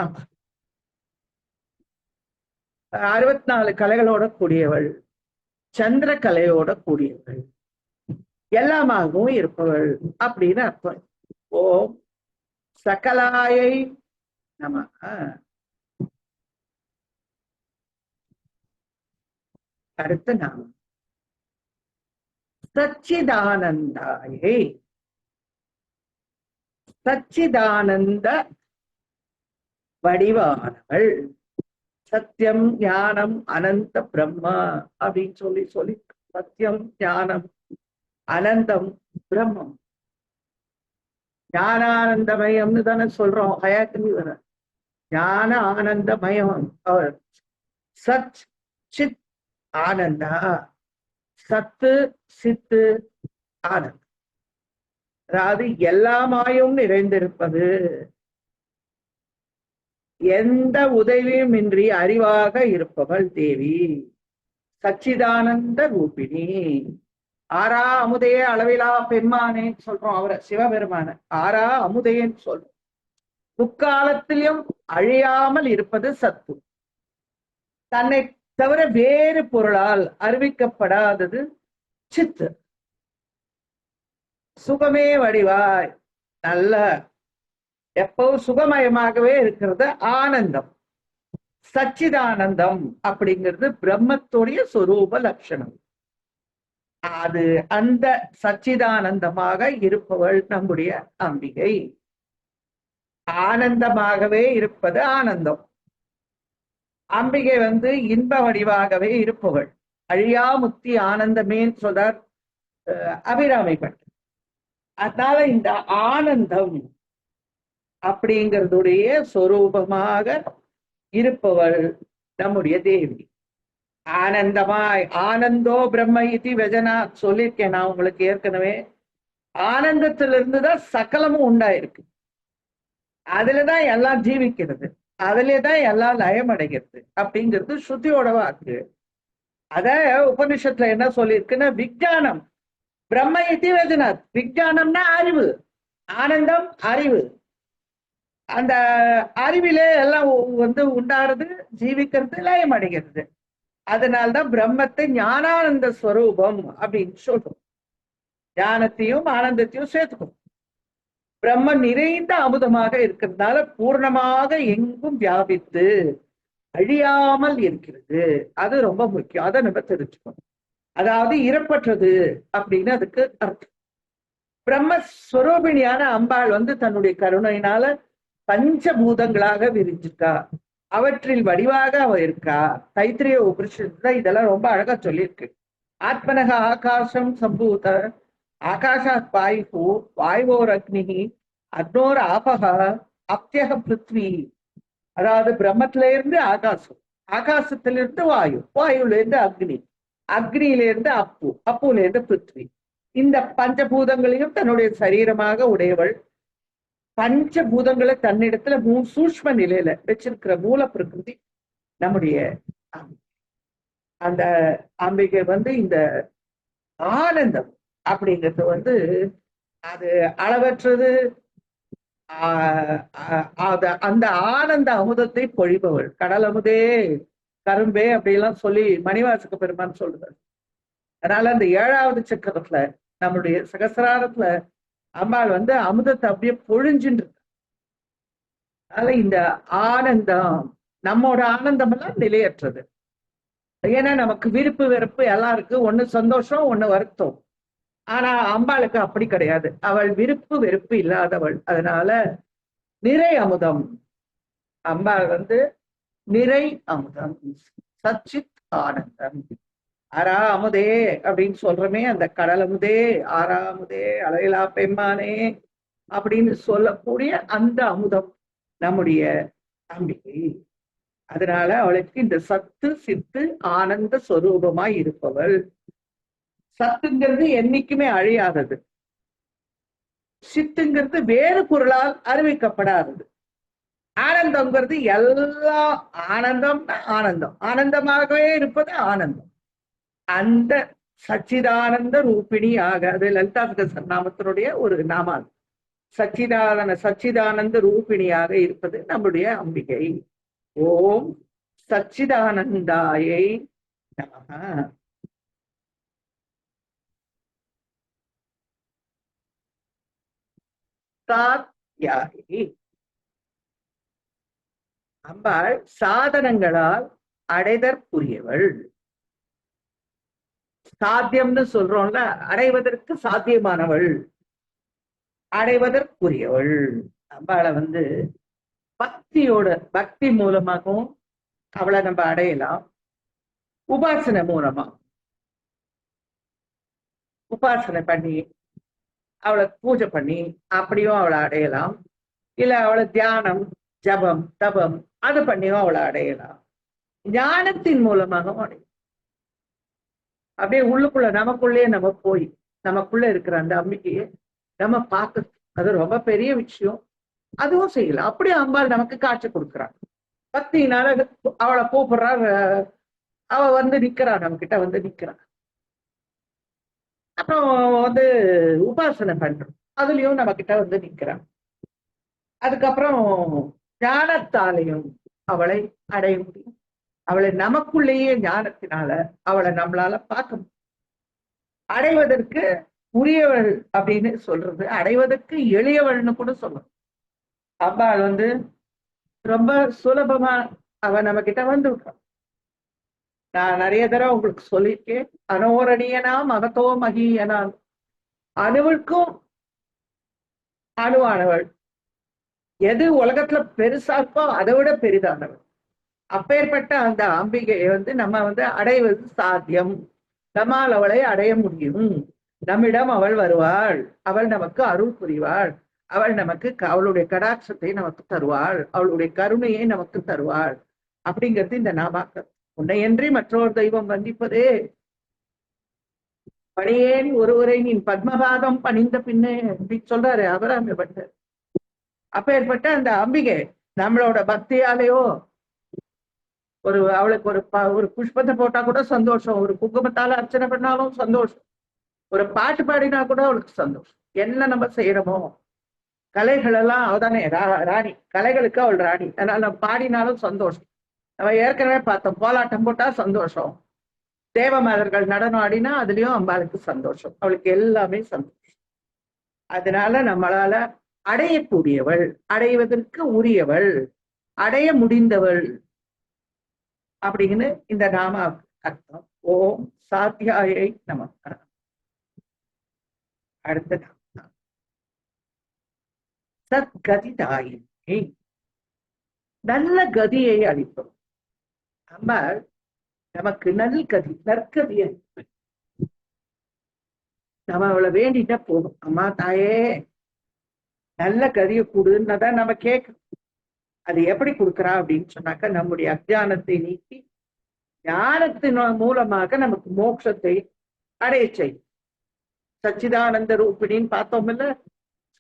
அம்பாள் 64 கலைகளோட கூடியவள், சந்திர கலையோட கூடியவள், எல்லாமாகவும் இருப்பவள் அப்படின்னு அர்த்தம். ஓம் சகலாயை நம. அடுத்த நாமம் சச்சிதானந்தாயை. சச்சிதானந்த வடிவானவள். சத்தியம், ஞானம், அனந்த பிரம்மா அப்படின்னு சொல்லி சத்தியம், ஞானம், அனந்தம், பிரம்மம். ஞானானந்தமயம்னு தானே சொல்றோம். ஹயாக்கினி வர ஞான ஆனந்தமயம். சச் சித் ஆனந்தா. சத்து, சித்து, ஆனந்த், அதாவது எல்லாமாயும் நிறைந்திருப்பது, எந்த உதவியும் இன்றி அறிவாக இருப்பவள் தேவி. சச்சிதானந்த ரூபிணி. ஆறா அமுதையே அளவிலா பெம்மானேன்னு சொல்றோம் அவரை, சிவபெருமான ஆறா அமுதையன்னு சொல்றோம். முக்காலத்திலும் அழியாமல் இருப்பது சத்து. தன்னை தவிர வேறு பொருளால் அறிவிக்கப்படாதது சித்து. சுகமே வடிவாய், நல்ல எப்பவும் சுகமயமாகவே இருக்கிறது ஆனந்தம். சச்சிதானந்தம் அப்படிங்கிறது பிரம்மத்துடைய சொரூப லட்சணம். அது அந்த சச்சிதானந்தமாக இருப்பவள் நம்முடைய அம்பிகை. ஆனந்தமாகவே இருப்பது ஆனந்தம். அம்பிகை இன்ப வடிவாகவே இருப்பவள். அழியா முக்தி ஆனந்தமேன்னு சொல்றார் அபிராமி பட். அதனால இந்த ஆனந்தம் அப்படிங்கிறதுடைய சொரூபமாக இருப்பவள் நம்முடைய தேவி. ஆனந்தமாய் ஆனந்தோ பிரம்ம இதி வெஜனா சொல்லியிருக்கேன் நான் உங்களுக்கு ஏற்கனவே. ஆனந்தத்திலிருந்துதான் சகலமும் உண்டாயிருக்கு. அதுலதான் எல்லாம் ஜீவிக்கிறது, அதுலதான் எல்லாம் லயமடைகிறது அப்படிங்கிறது ஸ்ருதியோட வாக்கு. அத உபனிஷத்துல என்ன சொல்லியிருக்குன்னா விஞ்ஞானம் பிரம்ம இதி வெஜனாத். விஞ்ஞானம்னா அறிவு, ஆனந்தம் அறிவு. அந்த அறிவிலே எல்லாம் உண்டாறது, ஜீவிக்கிறது, லயம் அடைகிறது. அதனால்தான் பிரம்மத்தை ஞானானந்த ஸ்வரூபம் அப்படின்னு சொல்றோம். ஞானத்தையும் ஆனந்தத்தையும் சேர்த்துக்கும். பிரம்ம நிறைந்த அமுதமாக இருக்கிறதுனால பூர்ணமாக எங்கும் வியாபித்து அழியாமல் இருக்கிறது. அது ரொம்ப முக்கியம். அதை நம்ம தெரிஞ்சுக்கணும். அதாவது இறப்பற்றது அப்படின்னு அதுக்கு அர்த்தம். பிரம்மஸ்வரூபிணியான அம்பாள் தன்னுடைய கருணையினால பஞ்சபூதங்களாக விரிஞ்சிருக்கா. அவற்றில் வடிவாக அவ இருக்கா. தைத்திரிய உபனிஷத்துல இதெல்லாம் ரொம்ப அழகா சொல்லியிருக்கு. ஆத்மனக ஆகாசம் சம்பூத ஆகாஷாத் வாயு வாயுவோர் அக்னி அக்னோர் ஆபக அப்தியக பிருத்வி. அதாவது பிரம்மத்தில இருந்து ஆகாசம், ஆகாசத்திலிருந்து வாயு, வாயுல இருந்து அக்னி, அக்னியில இருந்து அப்பு, அப்புல இருந்து பிருத்வி. இந்த பஞ்சபூதங்களையும் தன்னுடைய சரீரமாக உடையவள். பஞ்சபூதங்களை தன்னிடத்துல சூஷ்ம நிலையில வச்சிருக்கிற மூல பிரகிருதி நம்முடைய அந்த அம்பிகை. இந்த ஆனந்தம் அப்படிங்கிறது அது அளவற்றது. அந்த ஆனந்த அமுதத்தை பொழிபவள். கடல் அமுதே கரும்பே அப்படிலாம் சொல்லி மணிவாசக பெருமான் சொல்லுவார். அதனால அந்த 7வது சக்கரத்துல நம்முடைய சகசிராரத்துல அம்பாள் அமுதத்தை அப்படியே பொழிஞ்சுட்டு. அதனால இந்த ஆனந்தம் நம்மோட ஆனந்தம் எல்லாம் நிலையற்றது. ஏன்னா நமக்கு விருப்பு வெறுப்பு எல்லாம் இருக்கு. ஒண்ணு சந்தோஷம், ஒண்ணு வருத்தம். ஆனா அம்பாளுக்கு அப்படி கிடையாது. அவள் விருப்பு வெறுப்பு இல்லாதவள். அதனால நிறை அமுதம். அம்பாள் நிறை அமுதம், சச்சித் ஆனந்தம். ஆரா அமுதே அப்படின்னு சொல்றமே, அந்த கடல் அமுதே, ஆரா அமுதே, அலையிலா பெம்மானே அப்படின்னு சொல்லக்கூடிய அந்த அமுதம் நம்முடைய அம்பிகை. அதனால அவளுக்கு இந்த சத்து சித்து ஆனந்த ஸ்வரூபமாய் இருப்பவள். சத்துங்கிறது என்னைக்குமே அழியாதது. சித்துங்கிறது வேறு பொருளால் அறிவிக்கப்படாதது. ஆனந்தம்ங்கிறது எல்லா ஆனந்தம்னா ஆனந்தம், ஆனந்தமாகவே இருப்பது ஆனந்தம். அந்த சச்சிதானந்த ரூபிணியாக, அது லலிதா சகஸ்ரநாமத்தினுடைய ஒரு நாமா. சச்சிதானந்த ரூபிணியாக இருப்பது நம்முடைய அம்பிகை. ஓம் சச்சிதானந்தாயை நமஹ. சாத்யாயி. அம்பாள் சாதனங்களால் அடைதற்குரியவள். சாத்தியம்னு சொல்றோம்ல, அடைவதற்கு சாத்தியமானவள், அடைவதற்குரியவள். அம்பாளை பக்தியோட, பக்தி மூலமாகவும் அவளை நம்ம அடையலாம். உபாசனை மூலமா உபாசனை பண்ணி அவளை பூஜை பண்ணி அப்படியும் அவளை அடையலாம். இல்ல அவளை தியானம், ஜபம், தபம் அது பண்ணியும் அவளை அடையலாம். ஞானத்தின் மூலமாகவும் அடையலாம். அப்படியே உள்ளுக்குள்ள நமக்குள்ளே நம்ம போய் நமக்குள்ள இருக்கிற அந்த அம்பிகையை நம்ம பார்க்க, அது ரொம்ப பெரிய விஷயம். அதுவும் செய்யலாம். அப்படியே அம்பாள் நமக்கு காட்சி கொடுக்குறான். பக்தினால அவளை கூப்பிடுறார், அவ நிக்கிறான், நம்ம கிட்ட நிக்கிறான். அப்புறம் உபாசனை பண்றோம், அதுலயும் நம்ம கிட்ட நிக்கிறான். அதுக்கப்புறம் ஞானத்தாலையும் அவளை அடைய முடியும். அவளை நமக்குள்ளேயே ஞானத்தினால அவளை நம்மளால பார்க்க முடியும். அடைவதற்கு உரியவள் அப்படின்னு சொல்றது, அடைவதற்கு எளியவள்னு கூட சொல்லணும். அம்பாள் வந்து ரொம்ப சுலபமா அவ நம்ம கிட்ட வந்து விட்டான். நான் நிறைய தடவை உங்களுக்கு சொல்லியிருக்கேன். அனோரணியனா மகத்தோ மகியனா, அணுவிற்கும் அணுவானவள். எது உலகத்துல பெருசா இருக்கோ அதை விட பெரிதானவள். அப்பேற்பட்ட அந்த அம்பிகையை வந்து நம்ம வந்து அடைவது சாத்தியம். நம்மால் அவளை அடைய முடியும். நம்மிடம் அவள் வருவாள், அவள் நமக்கு அருள் புரிவாள், அவள் நமக்கு அவளுடைய கடாட்சத்தை நமக்கு தருவாள், அவளுடைய கருணையை நமக்கு தருவாள் அப்படிங்கிறது இந்த நாமாக்கள். உன்னையன்றி மற்றொரு தெய்வம் வந்திப்பதே பணியேன் ஒருவரை நீ பத்மபாதம் பணிந்த பின்னே அப்படின்னு சொல்றாரு அபிராமி பட்டர். அப்பேற்பட்ட அந்த அம்பிகை நம்மளோட பக்தியாலேயோ, ஒரு அவளுக்கு ஒரு புஷ்பத்தை போட்டா கூட சந்தோஷம், ஒரு குங்குமத்தால அர்ச்சனை பண்ணாலும் சந்தோஷம், ஒரு பாட்டு பாடினா கூட அவளுக்கு சந்தோஷம். என்ன நம்ம செய்யறோமோ, கலைகள் எல்லாம் அவதானே ராணி, கலைகளுக்கு அவள் ராணி. அதனால நம்ம பாடினாலும் சந்தோஷம். நம்ம ஏற்கனவே பார்த்தோம், போலாட்டம் போட்டா சந்தோஷம், தேவமாதர்கள் நடனம் ஆடினா அதுலயும் அம்பாளுக்கு சந்தோஷம், அவளுக்கு எல்லாமே சந்தோஷம். அதனால நம்மளால அடையக்கூடியவள், அடைவதற்கு உரியவள், அடைய முடிந்தவள் அப்படின்னு இந்த நாம அர்த்தம். ஓம் சாத்தியாயை நமஸ்காரம். அடுத்த நாமம் சத்கதிதாயினி, நல்ல கதியை அளிப்போம். அம்பாள் நமக்கு நல்கதி, நற்கதி. நம்ம அவளை வேண்டிட்ட போதும், அம்மா தாயே நல்ல கதியை கொடுன்னதான் நம்ம கேட்கணும். அது எப்படி கொடுக்குறா அப்படின்னு சொன்னாக்க, நம்முடைய அஜானத்தை நீக்கி ஞானத்தின் மூலமாக நமக்கு மோட்சத்தை அடைய செய்யும். சச்சிதானந்த ரூபிணின்னு பார்த்தோம் இல்ல,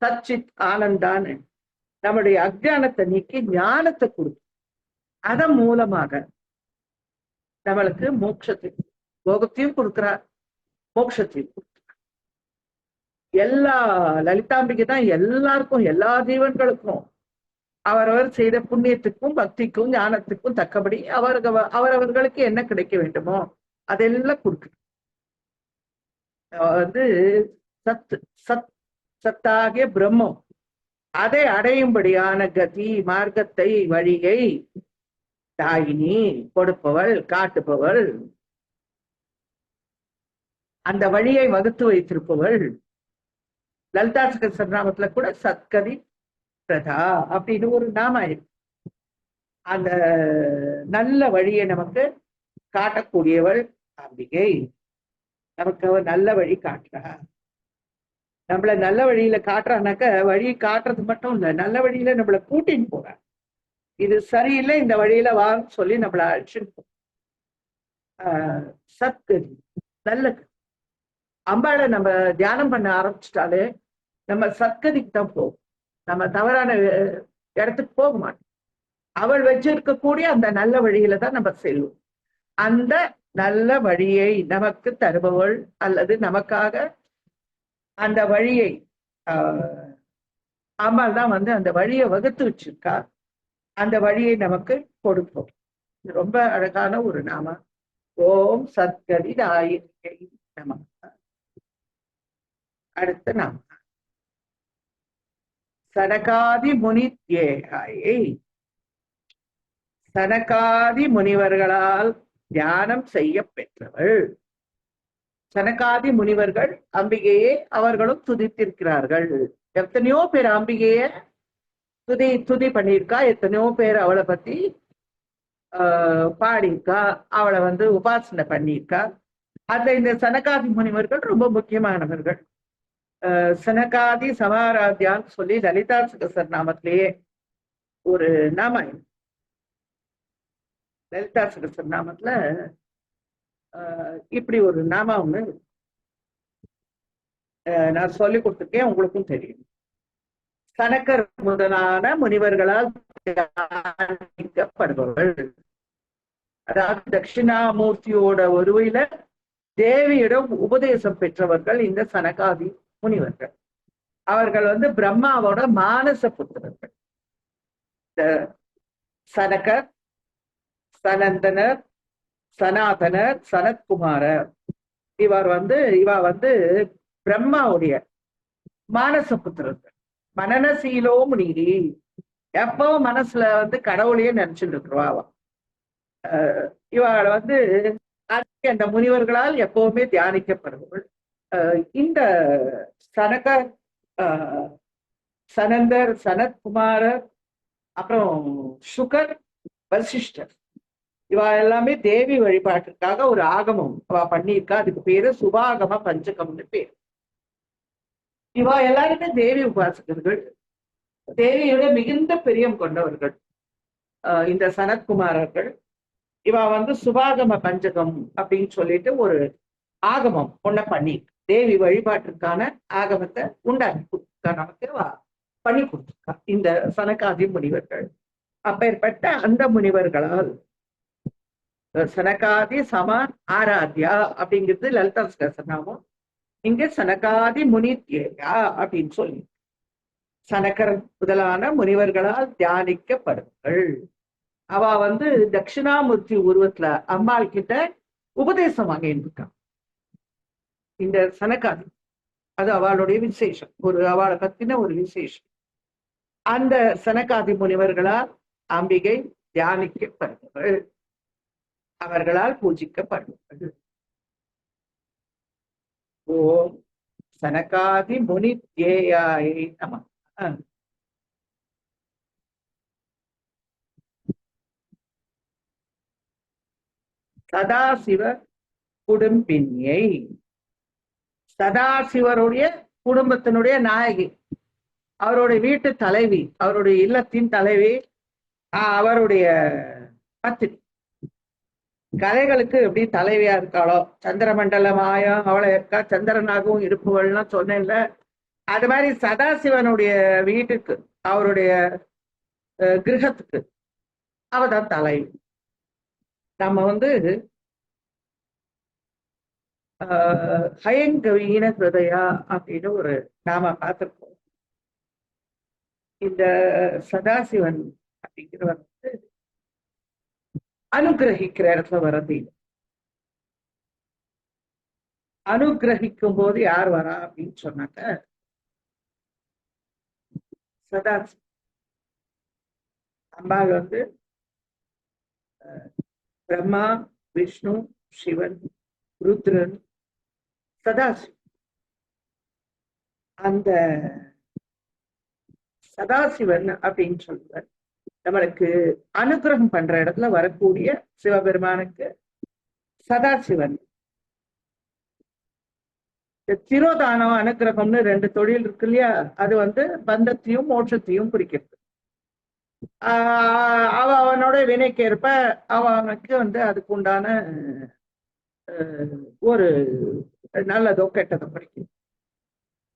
சச்சித் ஆனந்தான்னு நம்முடைய அஜானத்தை நீக்கி ஞானத்தை கொடுக்கும். அதன் மூலமாக நம்மளுக்கு மோட்சத்தை, போகத்தையும் கொடுக்கிறார், மோட்சத்தையும் கொடுக்கிறார். எல்லா லலிதாம்பிகை தான் எல்லாருக்கும், எல்லா ஜீவன்களுக்கும் அவரவர் செய்த புண்ணியத்துக்கும் பக்திக்கும் ஞானத்துக்கும் தக்கபடி அவரவர்களுக்கு என்ன கிடைக்க வேண்டுமோ அதெல்லாம் கொடுக்கணும். வந்து சத் சத் சத்தாகிய பிரம்மம் அதை அடையும்படியான கதி, மார்க்கத்தை, வழியை தாயினி கொடுப்பவள், காட்டுபவள், அந்த வழியை வகுத்து வைத்திருப்பவள். லலிதா சகஸ்ரநாமத்துல கூட சத்கதி பிரதா அப்படின்னு ஒரு நாம இருக்கு. அந்த நல்ல வழியை நமக்கு காட்டக்கூடியவள் அம்பிகை. நமக்கு அவ நல்ல வழி காட்டுறா. நம்மள நல்ல வழியில காட்டுறானாக்க, வழி காட்டுறது மட்டும் இல்ல, நல்ல வழியில நம்மள கூட்டின்னு போறா. இது சரியில்லை, இந்த வழியில வான்னு சொல்லி நம்மள அழைச்சின்னு போ. சத்கதி, நல்ல அம்பாளை நம்ம தியானம் பண்ண ஆரம்பிச்சிட்டாலே நம்ம சத்கதிக்கு தான் போகும். நம்ம தவறான இடத்துக்கு போக மாட்டோம். அவள் வச்சிருக்கக்கூடிய அந்த நல்ல வழியில தான் நம்ம செல்வோம். அந்த நல்ல வழியை நமக்கு தருபவள், அல்லது நமக்காக அந்த வழியை அம்பாள் தான் வந்து அந்த வழியை வகுத்து வச்சிருக்கா. அந்த வழியை நமக்கு கொடுப்போம். ரொம்ப அழகான ஒரு நாம. ஓம் சத்கதி தாயினியை நம. அடுத்த நாம சனகாதி முனித்யேகாயை. சனகாதி முனிவர்களால் தியானம் செய்ய பெற்றவள். சனகாதி முனிவர்கள் அம்பிகையை அவர்களும் துதித்திருக்கிறார்கள். எத்தனையோ பேர் அம்பிகைய துதி பண்ணியிருக்கா, எத்தனையோ பேர் அவளை பத்தி பாடியிருக்கா, அவளை வந்து உபாசனை பண்ணியிருக்கா. அதுல இந்த சனகாதி முனிவர்கள் ரொம்ப முக்கியமானவர்கள். சனகாதி சமாராத்தியான்னு சொல்லி லலிதா சகஸ்ரநாமத்திலேயே ஒரு நாம, லலிதா சகஸ்ரநாமத்துல இப்படி ஒரு நாம ஒண்ணு நான் சொல்லி கொடுத்துருக்கேன், உங்களுக்கும் தெரியும். சனக்கர் முதலான முனிவர்களால் தியானிக்கப்படுபவள். அதாவது தட்சிணாமூர்த்தியோட ஒருவையில தேவியிடம் உபதேசம் பெற்றவர்கள் இந்த சனகாதி முனிவர்கள். அவர்கள் வந்து பிரம்மாவோட மானச புத்திரர்கள். இந்த சனகர், சனந்தனர், சனாதனர், சனத்குமாரர், இவ வந்து பிரம்மாவுடைய மானச புத்திரர்கள். மனநசீலோ முனிரி, எப்பவும் மனசுல வந்து கடவுளையே நினைச்சுட்டு இருக்கிறவா அவ. இவள் வந்து அந்த முனிவர்களால் எப்பவுமே தியானிக்கப்படுபவள். இந்த சனக சனந்தர், சனத்குமாரர், அப்புறம் சுகர், வசிஷ்டர், இவா எல்லாமே தேவி வழிபாட்டுக்காக ஒரு ஆகமம் அவ பண்ணியிருக்கா. அதுக்கு பேரு சுபாகம பஞ்சகம்னு பேர். இவா எல்லாருமே தேவி உபாசகர்கள், தேவியோட மிகுந்த பிரியம் கொண்டவர்கள். இந்த சனத்குமாரர்கள் இவா வந்து சுபாகம பஞ்சகம் அப்படின்னு சொல்லிட்டு ஒரு ஆகமம் ஒன்ன பண்ணி தேவி வழிபாட்டிற்கான ஆகமத்தை உண்டாக்கி கொடுத்துருக்கா, நமக்கு பண்ணி கொடுத்துருக்கா இந்த சனகாதி முனிவர்கள். அப்பேற்பட்ட அந்த முனிவர்களால் சனகாதி சம ஆராத்யா அப்படிங்கிறது லலிதா சகஸ்ரநாமம். இங்க சனகாதி முனித்யா அப்படின்னு சொல்லி சனகர் முதலான முனிவர்களால் தியானிக்கப்படுங்கள். அவ வந்து தட்சிணாமூர்த்தி உருவத்துல அம்பாள் கிட்ட உபதேசம் வாங்கிட்டு இருக்கான் இந்த சனகாதி. அது அவளுடைய விசேஷம், ஒரு அவளை பத்தின ஒரு விசேஷம். அந்த சனகாதி முனிவர்களால் அம்பிகை தியானிக்கப்படுங்கள், அவர்களால் பூஜிக்கப்படுங்கள். ஓம் சனகாதி முனி தேயாயை நம. சதாசிவ குடும்பினியை, சதாசிவருடைய குடும்பத்தினுடைய நாயகி, அவருடைய வீட்டு தலைவி, அவருடைய இல்லத்தின் தலைவி, அவருடைய பத்தினி. கலைகளுக்கு எப்படி தலைவியா இருக்காளோ, சந்திரமண்டலமாயம் அவளை இருக்கா, சந்திரனாகவும் இருப்பவள்லாம் சொன்னேன்ல, அது மாதிரி சதாசிவனுடைய வீட்டுக்கு, அவருடைய கிரகத்துக்கு அவதான் தலைவி. நம்ம வந்து ஹயங்கவீன ஹிருதயா அப்படின்னு ஒரு நாம பார்த்திருக்கோம். இந்த சதாசிவன் அப்படிங்கிறவர் வந்து அனுகிரகிக்கிற இடத்துல வர்றது. அனுகிரகிக்கும் போது யார் வரா அப்படின்னு சொன்னாக்க சதாசிவன். அம்பாள் வந்து பிரம்மா, விஷ்ணு, சிவன், ருத்ரன், சதாசிவன். அந்த சதாசிவன் அப்படின்னு சொல்லுவார் நம்மளுக்கு அனுகிரகம் பண்ற இடத்துல வரக்கூடிய சிவபெருமானுக்கு சதாசிவன். திரோதானம் அனுகிரகம்னு ரெண்டு தொழில் இருக்கு இல்லையா, அது வந்து பந்தத்தையும் மோட்சத்தையும் குறிக்கிறது. அவனோட வினைக்கேற்ப அவனுக்கு வந்து அதுக்கு உண்டான ஒரு நல்லதோ கெட்டதோ கிடைக்கும்.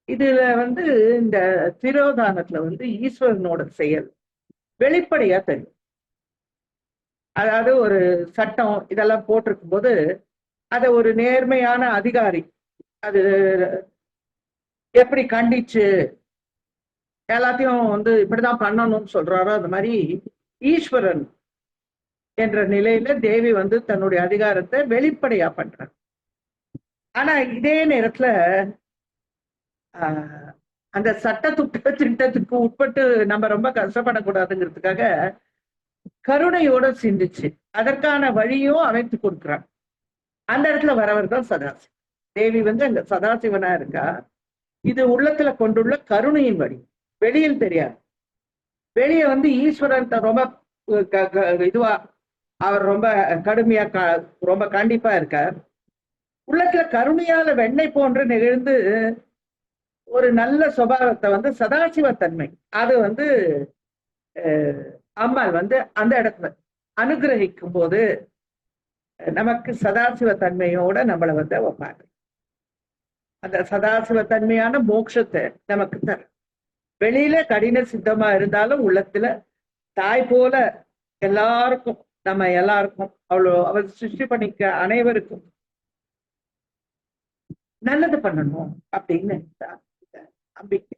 இதுல வந்து இந்த திரோதானத்துல வந்து ஈஸ்வரனோட செயல் வெளிப்படையா தெரியும். அதாவது ஒரு சட்டம் இதெல்லாம் போட்டிருக்கும் போது அதை ஒரு நேர்மையான அதிகாரி அது எப்படி கண்டிச்சு எல்லாத்தையும் வந்து இப்படிதான் பண்ணணும்னு சொல்றாரோ, அந்த மாதிரி ஈஸ்வரன் என்ற நிலையில தேவி வந்து தன்னுடைய அதிகாரத்தை வெளிப்படையா பண்றார். ஆனா இதே நேரத்துல அந்த சட்ட திட்டத்துக்கு உட்பட்டு நம்ம ரொம்ப கஷ்டப்படக்கூடாதுங்கிறதுக்காக கருணையோட சிந்திச்சு அதற்கான வழியும் அமைத்து கொடுக்குறான். அந்த இடத்துல வரவர் தான் சதாசிவன். தேவி வந்து அங்க சதாசிவனா இருக்கா. இது உள்ளத்துல கொண்டுள்ள கருணையின் வழி, வெளியில் தெரியாது. வெளியே வந்து ஈஸ்வரன் ரொம்ப இதுவா அவர் ரொம்ப கடுமையா ரொம்ப கண்டிப்பா இருக்கார். உள்ளத்துல கருணையால வெண்ணெய் போன்று நிகழ்ந்து ஒரு நல்ல சுபாவத்தை வந்து சதாசிவ தன்மை அது வந்து அம்மாள் வந்து அந்த இடத்துல அனுகிரகிக்கும் போது நமக்கு சதாசிவ தன்மையோட நம்மளை வந்து வைப்பாங்க. அந்த சதாசிவ தன்மையான மோட்சத்தை நமக்கு தர. வெளியில கடின சித்தமா இருந்தாலும் உள்ளத்துல தாய் போல எல்லாருக்கும், நம்ம எல்லாருக்கும் அவ்வளோ அவர் சிருஷ்டி பண்ணிக்க அனைவருக்கும் நல்லது பண்ணணும் அப்படின்னு நம்பிக்கை.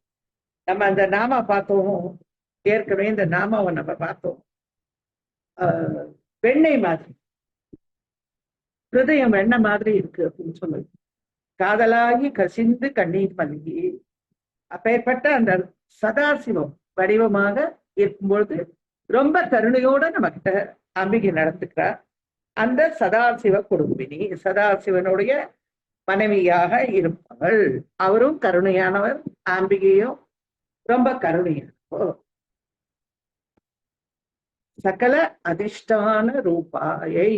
நம்ம அந்த நாமா பார்த்தோம் ஏற்கனவே, இந்த நாமாவை நம்ம பார்த்தோம். வெண்ணெய் மாதிரி, ஹிருதயம் வெண்ணெய் மாதிரி இருக்கு அப்படின்னு சொல்லுது. காதலாகி கசிந்து கண்ணீர் மல்கி அப்பேற்பட்ட அந்த சதாசிவம் வடிவமாக இருக்கும்பொழுது ரொம்ப கருணையோட நம்ம கிட்ட அம்பிகை நடந்துக்கிறார். அந்த சதாசிவ குடும்பினி, சதாசிவனுடைய மனைவியாக இருப்பவள். அவரும் கருணையானவர், அம்பிகையும் ரொம்ப கருணையானவர். சகல அதிஷ்டான ரூபாயை,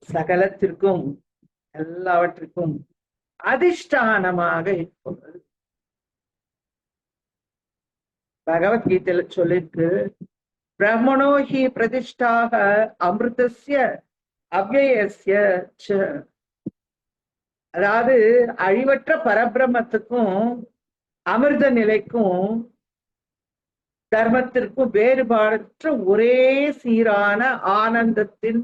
சகலத்திற்கும் எல்லாவற்றிற்கும் அதிஷ்டானமாக இருப்பவள். பகவத்கீதையில சொல்லிருக்கு, பிரம்மணோஹி பிரதிஷ்டாக அமிர்தஸ்ய அவ்யயஸ்ய ச. அதாவது அழிவற்ற பரபிரம்மத்துக்கும் அமிர்த நிலைக்கும் தர்மத்திற்கும் வேறுபாடற்ற ஒரே சீரான ஆனந்தத்தின்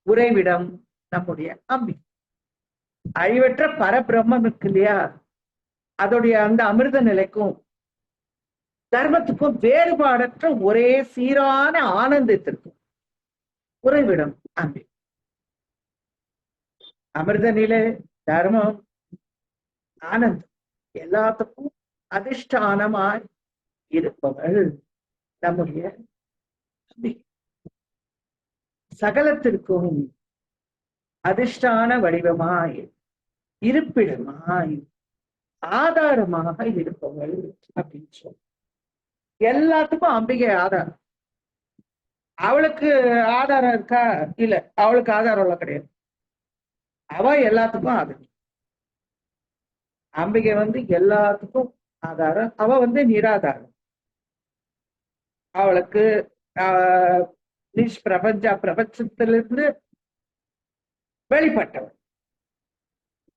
உறைவிடம் நம்முடைய அம்பிகை. அழிவற்ற பரபிரம்மம் இருக்கு இல்லையா, அதோடைய அந்த அமிர்த நிலைக்கும் தர்மத்துக்கும் வேறுபாடற்ற ஒரே சீரான ஆனந்தத்திற்கும் உறைவிடம் அம்பிகை. அமிர்த நிலை, தர்மம், ஆனந்தம் எல்லாத்துக்கும் அதிஷ்டானமாய் இருப்பவள் நம்முடைய அம்பிகை. சகலத்திற்கும் அதிஷ்டான வடிவமாய், இருப்பிடமாய், ஆதாரமாக இருப்பவள் அப்படின்னு சொல்ல. எல்லாத்துக்கும் அம்பிகை ஆதாரம். அவளுக்கு ஆதாரம் இருக்கா? இல்ல, அவளுக்கு ஆதாரம் எல்லாம் கிடையாது. அவ எல்லாத்துக்கும் ஆதாரம். அம்பிகை எல்லாத்துக்கும் ஆதாரம். அவ நிராதாரம். அவளுக்கு பிரபஞ்சத்திலிருந்து வெளிப்பட்டவள்.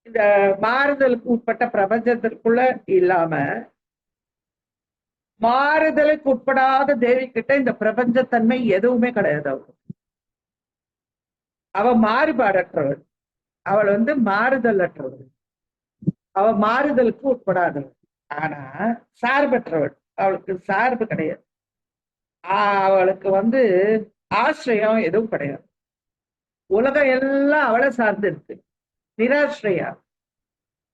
இந்த மாறுதலுக்கு உட்பட்ட பிரபஞ்சத்திற்குள்ள இல்லாம மாறுதலுக்கு உட்படாத தேவி கிட்ட இந்த பிரபஞ்சத்தன்மை எதுவுமே கிடையாது. அவ மாறுபாடற்றவள். அவள் மாறுதல் அற்றவள். அவ மாறுதலுக்கு உட்படாதவள். ஆனா சார்பற்றவள். அவளுக்கு சார்பு கிடையாது. அவளுக்கு ஆசிரியம் எதுவும் கிடையாது. உலகம் எல்லாம் அவளை சார்ந்து இருக்கு. நிராசிரியா.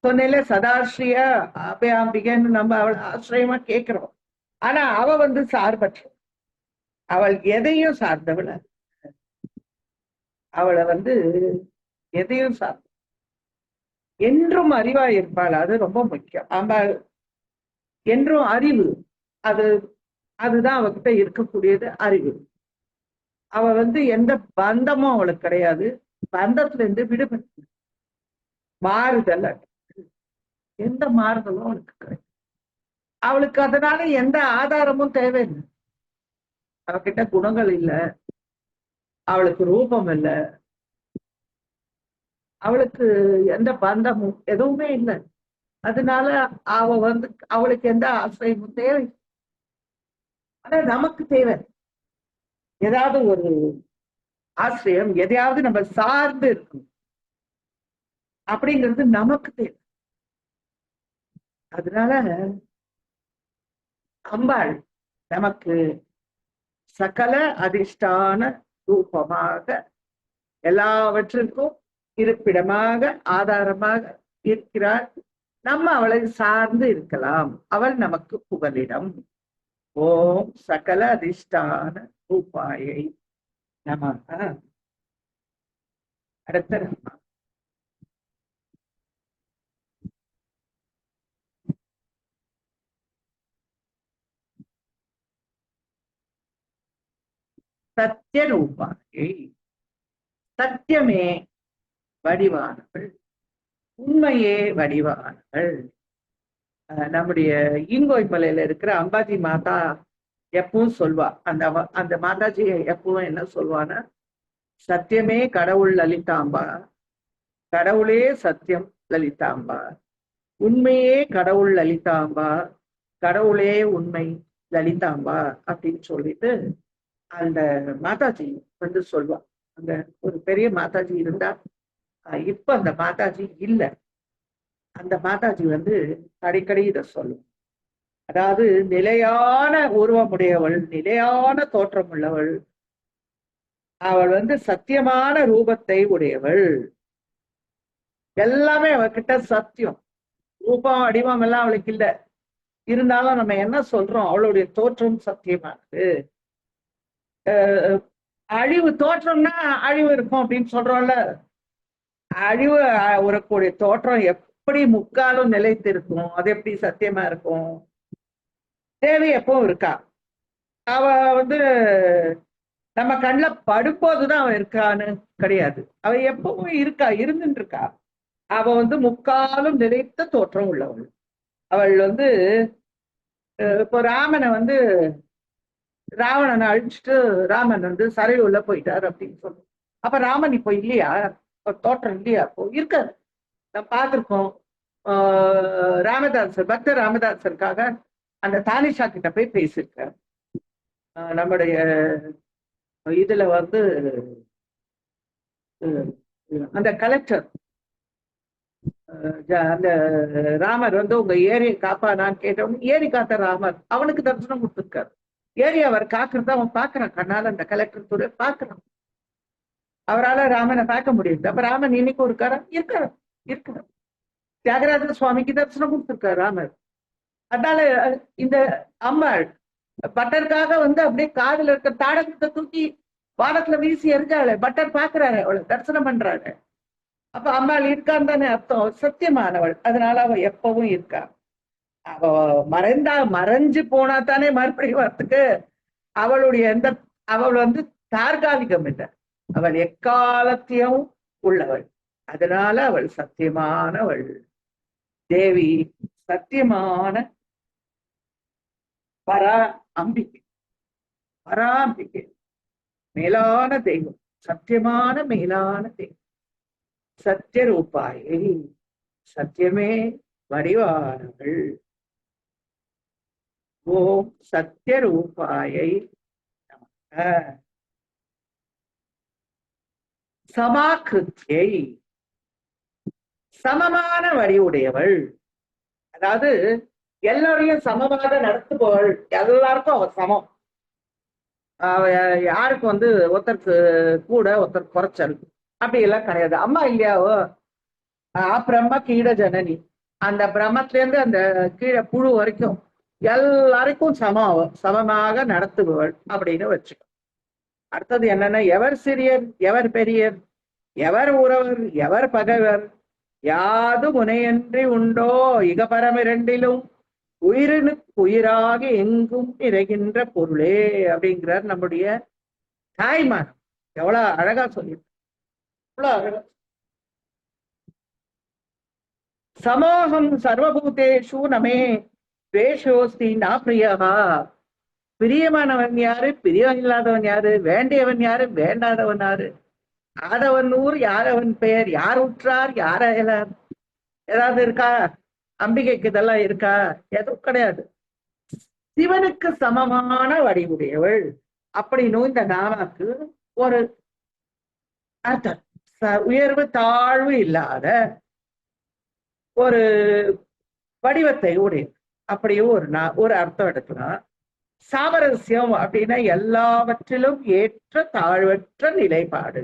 சொன்ன சதாஸ்ரீயா அபயாம்பிகன்னு நம்ம அவள் ஆசிரியமா கேட்கிறோம். ஆனா அவ சார்பற்ற. அவள் எதையும் சார்ந்தவள். அவளை எதையும் சார்ந்த என்றும் அறிவா இருப்பாள். அது ரொம்ப முக்கியம். என்றும் அறிவு, அதுதான் அவகிட்ட இருக்கக்கூடியது, அறிவு. அவ எந்த பந்தமும் அவளுக்கு கிடையாது. பந்தத்துல இருந்து விடுபட்டு மாறுதல், எந்த மாறுதலும் அவளுக்கு கிடையாது. அவளுக்கு அதனால எந்த ஆதாரமும் தேவையில்லை. அவகிட்ட குணங்கள் இல்லை, அவளுக்கு ரூபம் இல்லை, அவளுக்கு எந்த பந்தமும் எதுவுமே இல்லை. அதனால அவ அவளுக்கு எந்த ஆசிரியமும் தேவை. ஆனா நமக்கு தேவை ஏதாவது ஒரு ஆசிரியம், எதையாவது நம்ம சார்ந்து இருக்கணும் அப்படிங்கிறது நமக்கு தேவை. அதனால அம்பாள் நமக்கு சகல அதிஷ்டான ரூபமாக, எல்லாவற்றிற்கும் இருப்பிடமாக, ஆதாரமாக இருக்கிறாள். நம்ம அவளை சார்ந்து இருக்கலாம். அவள் நமக்கு புகலிடம். ஓம் சகல அதிஷ்டான ரூபாயை நமக. அடுத்த நாமம் சத்திய ரூபாயை. சத்தியமே வடிவானவள், உண்மையே வடிவானவள். நம்முடைய ஈங்கோய்மலையில இருக்கிற அம்பாஜி மாதா எப்பவும் சொல்வா. அந்த மாதாஜி எப்பவும் என்ன சொல்வான்னா, சத்தியமே கடவுள் லலிதாம்பா, கடவுளே சத்தியம் லலிதாம்பா, உண்மையே கடவுள் லலிதாம்பா, கடவுளே உண்மை லலிதாம்பா அப்படின்னு சொல்லிட்டு அந்த மாதாஜி சொல்வா. அங்க ஒரு பெரிய மாதாஜி இருந்தா, இப்ப அந்த மாதாஜி இல்லை. அந்த மாதாஜி அடிக்கடி இதை சொல்லும். அதாவது நிலையான உருவமுடையவள், நிலையான தோற்றம் உள்ளவள். அவள் சத்தியமான ரூபத்தை உடையவள். எல்லாமே அவகிட்ட சத்தியம். ரூபம் அடிவம் எல்லாம் அவளுக்கு இல்லை. இருந்தாலும் நம்ம என்ன சொல்றோம், அவளுடைய தோற்றம் சத்தியமானது. அழிவு தோற்றம்னா அழிவு இருக்கும் அப்படின்னு சொல்றோம்ல. அழிவு ஒரு தோற்றம் எப்படி முக்காலும் நிலைத்து இருக்கும், அது எப்படி சத்தியமா இருக்கும்? தேவி எப்பவும் இருக்கா. அவ வந்து நம்ம கண்ணில் படும்போதுதான் அவ இருக்கான்னு கிடையாது. அவ எப்பவும் இருக்கா, இருந்துட்டு இருக்கா. அவ வந்து முக்காலும் நிலைத்த தோற்றம் உள்ளவள். அவள் வந்து இப்போ ராமனை வந்து ராவணனை அழிச்சுட்டு ராமன் வந்து சரையுள்ள போயிட்டார் அப்படின்னு சொல்லுவோம். அப்ப ராமன் இப்போ இல்லையா? தோற்றம் இல்லையா? இப்போ இருக்காரு. நம்ம பார்த்திருக்கோம். ராமதாசர், பக்தர் ராமதாசருக்காக அந்த தானிஷா கிட்ட போய் பேசியிருக்கார். நம்முடைய இதுல வந்து அந்த கலெக்டர் அந்த ராமர் வந்து உங்க ஏரியை காப்பானான்னு கேட்டவனு, ஏரி காத்த ராமர் அவனுக்கு தரிசனம் கொடுத்துருக்காரு. ஏரி அவர் காக்குறத அவன் பாக்குறான், கண்ணால அந்த கலெக்டர் துறை பாக்குறான். அவரால் ராமனை பார்க்க முடியுது. அப்ப ராமன் இன்னைக்கும் இருக்காரா? இருக்கிறார். தியாகராஜ சுவாமிக்கு தரிசனம் கொடுத்துருக்காரு ராமர். அதனால இந்த அம்மாள் பட்டருக்காக வந்து அப்படியே காதுல இருக்க தாடகத்தை தூக்கி வானத்துல வீசி எரிஞ்சாள். பட்டர் பாக்குறாரு, அவளை தரிசனம் பண்றாரு. அப்ப அம்பாள் இருக்கான்னு தானே அர்த்தம். சத்தியமானவள், அதனால அவ எப்பவும் இருக்கா. அவ மறைஞ்சு போனா தானே மறுபடியும் வரத்துக்கு. அவளுடைய எந்த அவள் வந்து தார்காலிகம் இல்லை, அவள் எக்காலத்தையும் உள்ளவள். அதனால அவள் சத்தியமானவள். தேவி சத்தியமான பரா அம்பிகை, பராம்பிகை, மேலான தெய்வம், சத்தியமான மேலான தெய்வம். சத்திய ரூபாயை, சத்தியமே வடிவானவள். ஓம் சத்திய ரூபாயை நமக. சமாக்கிருத்தியை, சமமான வடிவுடையவள். அதாவது எல்லாரையும் சமமாக நடத்துபவள். எல்லாருக்கும் அவ சமம். யாருக்கு வந்து ஒருத்தருக்கு கூட ஒருத்தர் குறைச்சல் அப்படி எல்லாம் கிடையாது. அம்மா இல்லையாவோ பிரம்ம கீட ஜனனி, அந்த பிரம்மத்துல இருந்து அந்த கீழே புழு வரைக்கும் எல்லாருக்கும் சமமாக நடத்துபவள் அப்படின்னு வச்சுக்கோ. அடுத்தது என்னன்னா, எவர் சிறியர் எவர் பெரியர், எவர் உறவர் எவர் பகைவர், யாது முனையன்றி உண்டோ இகபரமிரண்டிலும் உயிரினுக்கு உயிராக எங்கும் நிறைகின்ற பொருளே அப்படிங்கிறார் நம்முடைய தாய்மான். எவ்வளவு அழகா சொல்லியிருக்கு, எவ்வளவு அழகா. சமோகம் சர்வபூதேஷு நமே துவேஷோஸ்தி நா பிரியகா. பிரியமானவன் யாரு, பிரியம் இல்லாதவன் யாரு, வேண்டியவன் யாரு, வேண்டாதவன் யாரு, ஆதவன் ஊர் யாரவன் பெயர், யார் உற்றார் யார் அயலார், ஏதாவது இருக்கா? அம்பிகைக்கு இதெல்லாம் இருக்கா? எதுவும் கிடையாது. சிவனுக்கு சமமான வடிவுடையவள் அப்படின்னும் இந்த நாமாக்கு ஒரு அர்த்தம். உயர்வு தாழ்வு இல்லாத ஒரு வடிவத்தை உடைய அப்படியும் ஒரு அர்த்தம் எடுக்கலாம். சாமரஸ்யம் அப்படின்னா எல்லாவற்றிலும் ஏற்ற தாழ்வற்ற நிலைப்பாடு.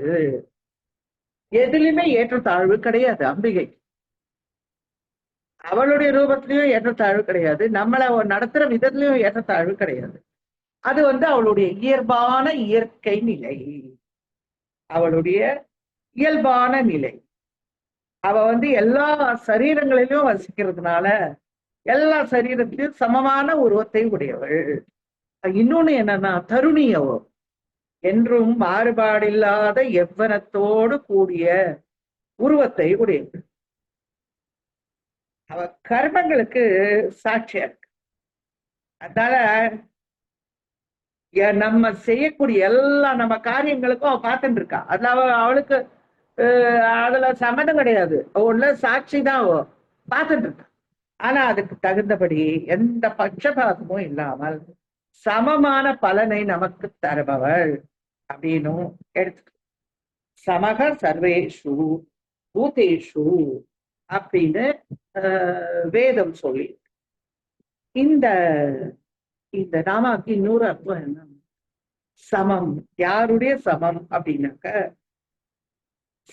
எதுலையுமே ஏற்ற தாழ்வு கிடையாது அம்பிகைக்கு. அவளுடைய ரூபத்திலையும் ஏற்றத்தாழ்வு கிடையாது, நம்மளை நடத்துற விதத்திலையும் ஏற்றத்தாழ்வு கிடையாது. அது வந்து அவளுடைய இயல்பான இயற்கை நிலை, அவளுடைய இயல்பான நிலை. அவ வந்து எல்லா சரீரங்களிலும் வசிக்கிறதுனால எல்லா சரீரத்திலும் சமமான உருவத்தை உடையவள். இன்னொன்னு என்னன்னா, தருணியவோ என்றும் மாறுபாடில்லாத எவ்வனத்தோடு கூடிய உருவத்தை உடையவள். அவ கர்மங்களுக்கு சாட்சியா இருக்கு. அதனால நம்ம செய்யக்கூடிய எல்லா நம்ம காரியங்களுக்கும் அவ பார்த்துட்டு இருக்கா. அதுல அவளுக்கு அதுல சம்மந்தம் கிடையாது, அவள சாட்சி தான் அவ பார்த்துட்டு இருக்கா. ஆனா அதுக்கு தகுந்தபடி எந்த பட்சபாதமும் இல்லாமல் சமமான பலனை நமக்கு தருபவள் அப்படின்னும் எடுத்து சமக சர்வேஷு பூதேஷு அப்படின்னு வேதம் சொல்லி. இந்த இந்த நாமாக்கு இன்னொரு அர்த்தம் என்ன, சமம். யாருடைய சமம் அப்படின்னாக்க,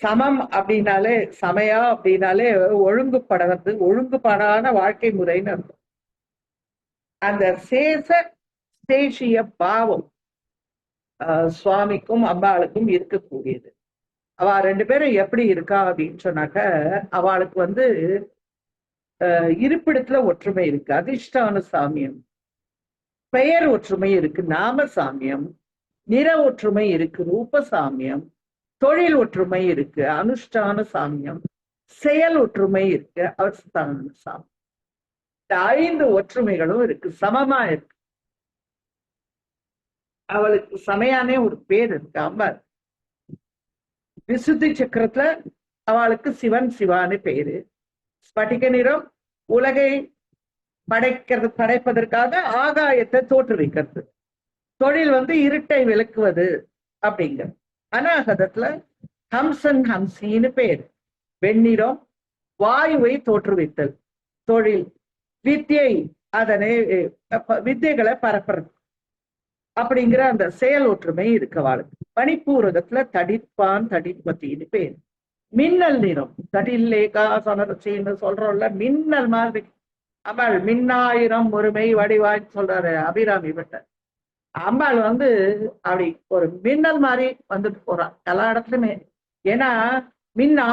சமம் அப்படின்னாலே சமயா அப்படின்னாலே ஒழுங்குபடுறது, ஒழுங்குபாடான வாழ்க்கை முறைன்னு அர்த்தம். அந்த சேஷ சேஷிய பாவம் சுவாமிக்கும் அம்பாளுக்கும் இருக்கக்கூடியது. அவ ரெண்டு பேரும் எப்படி இருக்கா அப்படின்னு சொன்னாக்க, அவளுக்கு இருப்பிடத்துல ஒற்றுமை இருக்கு, அதிஷ்டான சாமியம். பெயர் ஒற்றுமை இருக்கு, நாம சாமியம். நிற ஒற்றுமை இருக்கு, ரூப சாமியம். தொழில் ஒற்றுமை இருக்கு, அனுஷ்டான சாமியம். செயல் ஒற்றுமை இருக்கு, அவஸ்தான சாமியம். இந்த 5 ஒற்றுமைகளும் இருக்கு, சமமா இருக்கு. அவளுக்கு சமையானே ஒரு பேர் இருக்கு, அம்பாள். விசுத்தி சக்கரத்துல அவளுக்கு சிவன் சிவான்னு பேரு. ஸ்பட்டிக நிறம் உலகை படைப்பதற்காக ஆகாயத்தை தோற்றுவிக்கிறது. தொழில் இருட்டை விளக்குவது அப்படிங்கிற. அநாகதத்துல ஹம்சன் ஹம்சின்னு பேர். வெண்ணிறம் வாயுவை தோற்றுவித்தல் தொழில். வித்தியை அதனை வித்தியைகளை பரப்புறது அப்படிங்கிற அந்த செயல் ஒற்றுமை இருக்கவாளுக்கு. மணிப்பூரகத்துல தடிப்பான் தடிப்பத்தின்னு பேர். மின்னல் நிறம் தடில்லேகா சனரசின்னு சொல்றோம்ல, மின்னல் மாதிரி. அம்பாள் மின்னாயிரம் ஒருமை வடிவாய்ன்னு சொல்றாரு அபிராமி பட்டர். அம்பாள் அப்படி ஒரு மின்னல் மாதிரி வந்துட்டு போறான் எல்லா இடத்துலயுமே. ஏன்னா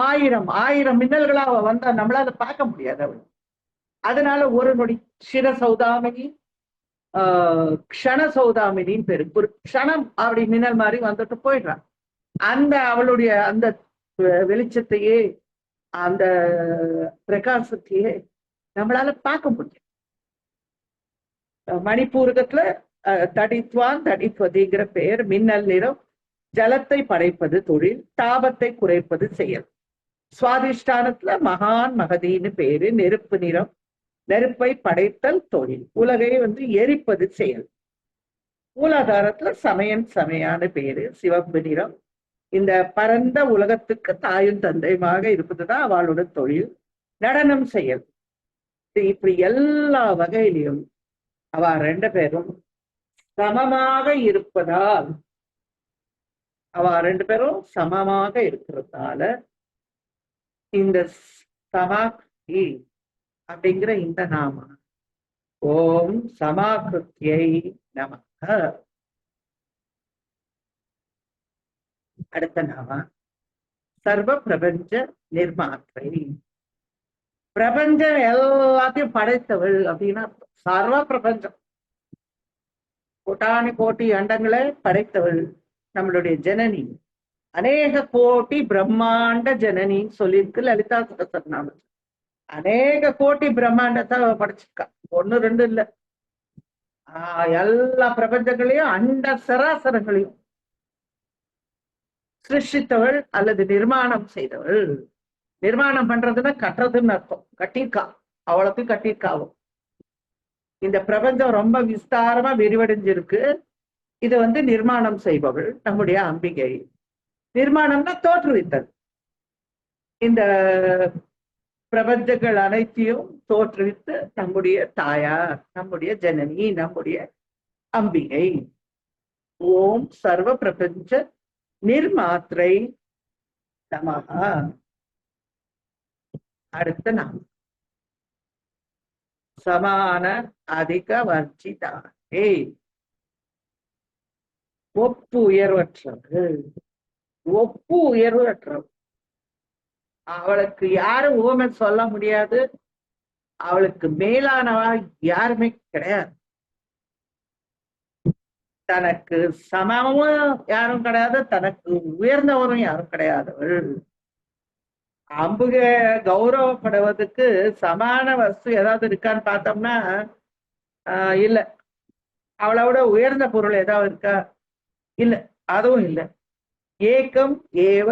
ஆயிரம் மின்னல்களா அவ வந்தா நம்மளால பார்க்க முடியாது அவள். அதனால ஒரு நொடி சிர சௌதாமினி க்ஷண சௌதாமினின்னு பேரு. ஒரு க்ஷணம் அப்படி மின்னல் மாதிரி வந்துட்டு போயிடுறான். அந்த அவளுடைய அந்த வெளிச்சத்தையே அந்த பிரகாசத்தையே நம்மளால பார்க்க முடியும். மணிப்பூரகத்துல தடித்வான் தடிப்பதுங்கிற பெயர். மின்னல் நிறம் ஜலத்தை படைப்பது தொழில், தாபத்தை குறைப்பது செயல். சுவாதிஷ்டானத்துல மகான் மகதின்னு பேரு. நெருப்பு நிறம் நெருப்பை படைத்தல் தொழில், உலகை எரிப்பது செயல். மூலாதாரத்துல சமையான பேரு. சிவப்பு நிறம் இந்த பரந்த உலகத்துக்கு தாயும் தந்தையுமாக இருப்பதுதான் அவளோட தொழில். நடனம் செயல். இப்படி எல்லா வகையிலையும் அவ ரெண்டு பேரும் சமமாக இருப்பதால், அவ ரெண்டு பேரும் சமமாக இருக்கிறதால இந்த சமாக்தி அப்படிங்கிற இந்த நாம ஓம் சமாகிருத்தியை நமக. அடுத்த நாம சர்வ பிரபஞ்ச நிர்மாத்ரை. பிரபஞ்சம் எல்லாத்தையும் படைத்தவள் அப்படின்னா சர்வ பிரபஞ்சம், கோட்டானி கோட்டி அண்டங்களை படைத்தவள் நம்மளுடைய ஜனனி. அநேக கோட்டி பிரம்மாண்ட ஜனனின்னு சொல்லியிருக்கு லலிதா சகஸ்ரநாமம். அநேக கோட்டி பிரம்மாண்டத்தை படைச்சிருக்கா, 1 2 இல்ல. எல்லா பிரபஞ்சங்களையும் அண்ட சராசரங்களையும் சிருஷ்டித்தவள் அல்லது நிர்மாணம் செய்தவள். நிர்மாணம் பண்றதுன்னா கட்டுறதுன்னு அர்த்தம். கட்டியிருக்கா, அவ்வளவுக்கும் கட்டியிருக்காவும். இந்த பிரபஞ்சம் ரொம்ப விஸ்தாரமா விரிவடைஞ்சிருக்கு. இது நிர்மாணம் செய்பவள் நம்முடைய அம்பிகை. நிர்மாணம்னா தோற்றுவித்தல். இந்த பிரபஞ்சங்கள் அனைத்தையும் தோற்றுவித்து நம்முடைய தாயார், நம்முடைய ஜனனி, நம்முடைய அம்பிகை. ஓம் சர்வ பிரபஞ்ச நிர்மாத்ரை நமஹ. அடுத்த நாம் சமான அதிக வர்ஜிதானே. ஒப்பு உயர்வற்றவள். ஒப்பு உயர்வற்றவள். அவளுக்கு யாரும் ஊமை சொல்ல முடியாது. அவளுக்கு மேலானவா யாருமே கிடையாது. தனக்கு சமமும் யாரும் கிடையாது, தனக்கு உயர்ந்தவரும் யாரும் கிடையாதவள். அம்புக கௌரவப்படுவதற்கு சமான வஸ்து ஏதாவது இருக்கான்னு பார்த்தோம்னா இல்ல. அவளை விட உயர்ந்த பொருள் ஏதாவது இருக்கா? இல்ல, அதுவும் இல்லை. ஏகம் ஏவ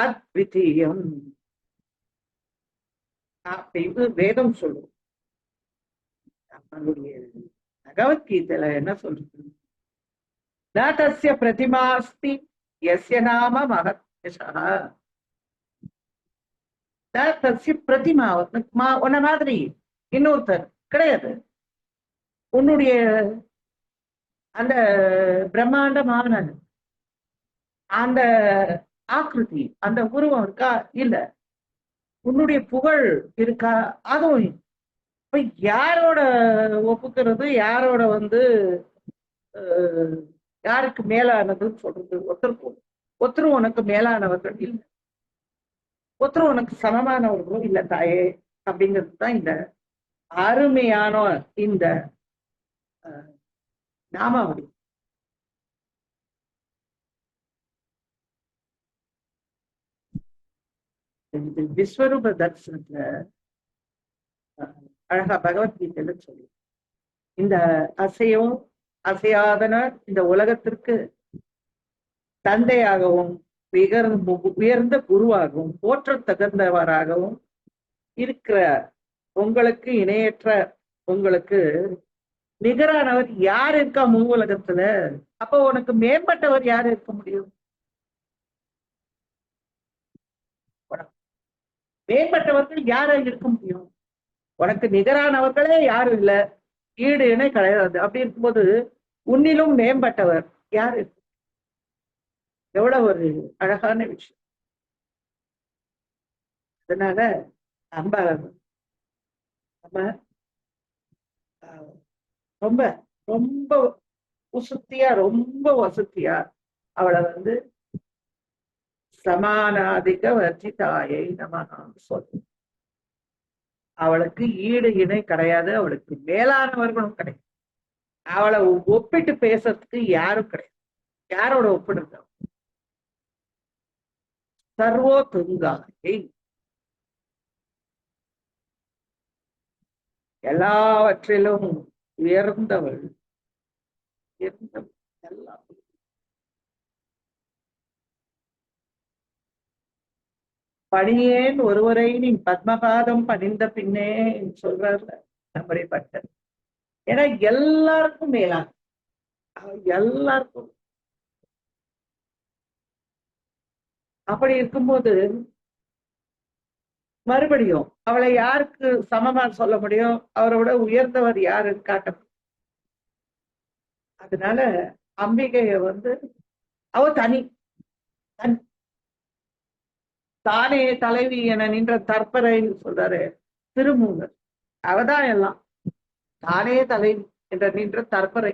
அத்விதீயம் அப்படின்னு வேதம் சொல்லும். நம்மளுடைய பகவத்கீதையில என்ன சொல்றது? தஸ்ய பிரதிமாஸ்தி யஸ்ய நாம மகத்யசா. தஸ்ய பிரதிமா, உன்ன மாதிரி இன்னொருத்தர் கிடையாது. உன்னுடைய அந்த பிரம்மாண்டமான அந்த ஆக்கிருதி, அந்த உருவம் இருக்கா? இல்ல. உன்னுடைய புகழ் இருக்கா? அதுவும் இப்ப யாரோட ஒப்புக்கிறது, யாரோட யாருக்கு மேலானதுன்னு சொல்றது? ஒருத்தரும் உனக்கு மேலானவர்கள் இல்லை, ஒருத்தரும் உனக்கு சமமானவர்களும் இல்லை தாயே. அப்படிங்கிறது தான் இந்த அருமையான இந்த நாமாவளி. விஸ்வரூப தரிசனத்துல அழகா பகவத்கீதையில சொல்லி, இந்த அசையும் அசையாதன இந்த உலகத்திற்கு தந்தையாகவும் உயர்ந்த குருவாகவும் போற்ற தகுந்தவராகவும் இருக்கிற உங்களுக்கு இணையற்ற உங்களுக்கு நிகரானவர் யார் இருக்கா உலகத்துல? அப்ப உனக்கு மேம்பட்டவர் யார் இருக்க முடியும்? மேம்பட்டவர்கள் யார இருக்க முடியும்? உனக்கு நிகரானவர்களே யாரும் இல்ல, ஈடு இணை கிடையாது. அப்படி இருக்கும்போது உன்னிலும் மேம்பட்டவர் யாரு? எவ்வளவு ஒரு அழகான விஷயம். அதனால நம்ம நம்ம ரொம்ப ரொம்ப உசுத்தியா, ரொம்ப வசதியா அவளை சமானாதிக வர்ஜிதாயை நமகான்னு சொல்லு. அவளுக்கு ஈடு இணை கிடையாது, அவளுக்கு மேலானவர்களும் கிடையாது. அவளை ஒப்பிட்டு பேசுறதுக்கு யாரும் கிடையாது. யாரோட ஒப்பிடுங்க? சர்வோ துங்காயை, எல்லாவற்றிலும் உயர்ந்தவள், உயர்ந்தவள் எல்லாம். பணியேன் ஒருவரை நீ பத்மபாதம் பணிந்த பின்னே சொல்றாருல நம்முடைய பட்டர். ஏன்னா எல்லாருக்கும் மேலான, எல்லாருக்கும். அப்படி இருக்கும்போது மறுபடியும் அவளை யாருக்கு சமமா சொல்ல முடியும்? அவரோட உயர்ந்தவர் யாருன்னு காட்ட. அதனால அம்பிகைய அவ தனி, தானே தலைவி என நின்ற தற்பரைன்னு சொல்றாரு திருமூலர். அவதான் எல்லாம், தானே தலைவி என்ற நின்ற தற்பரை.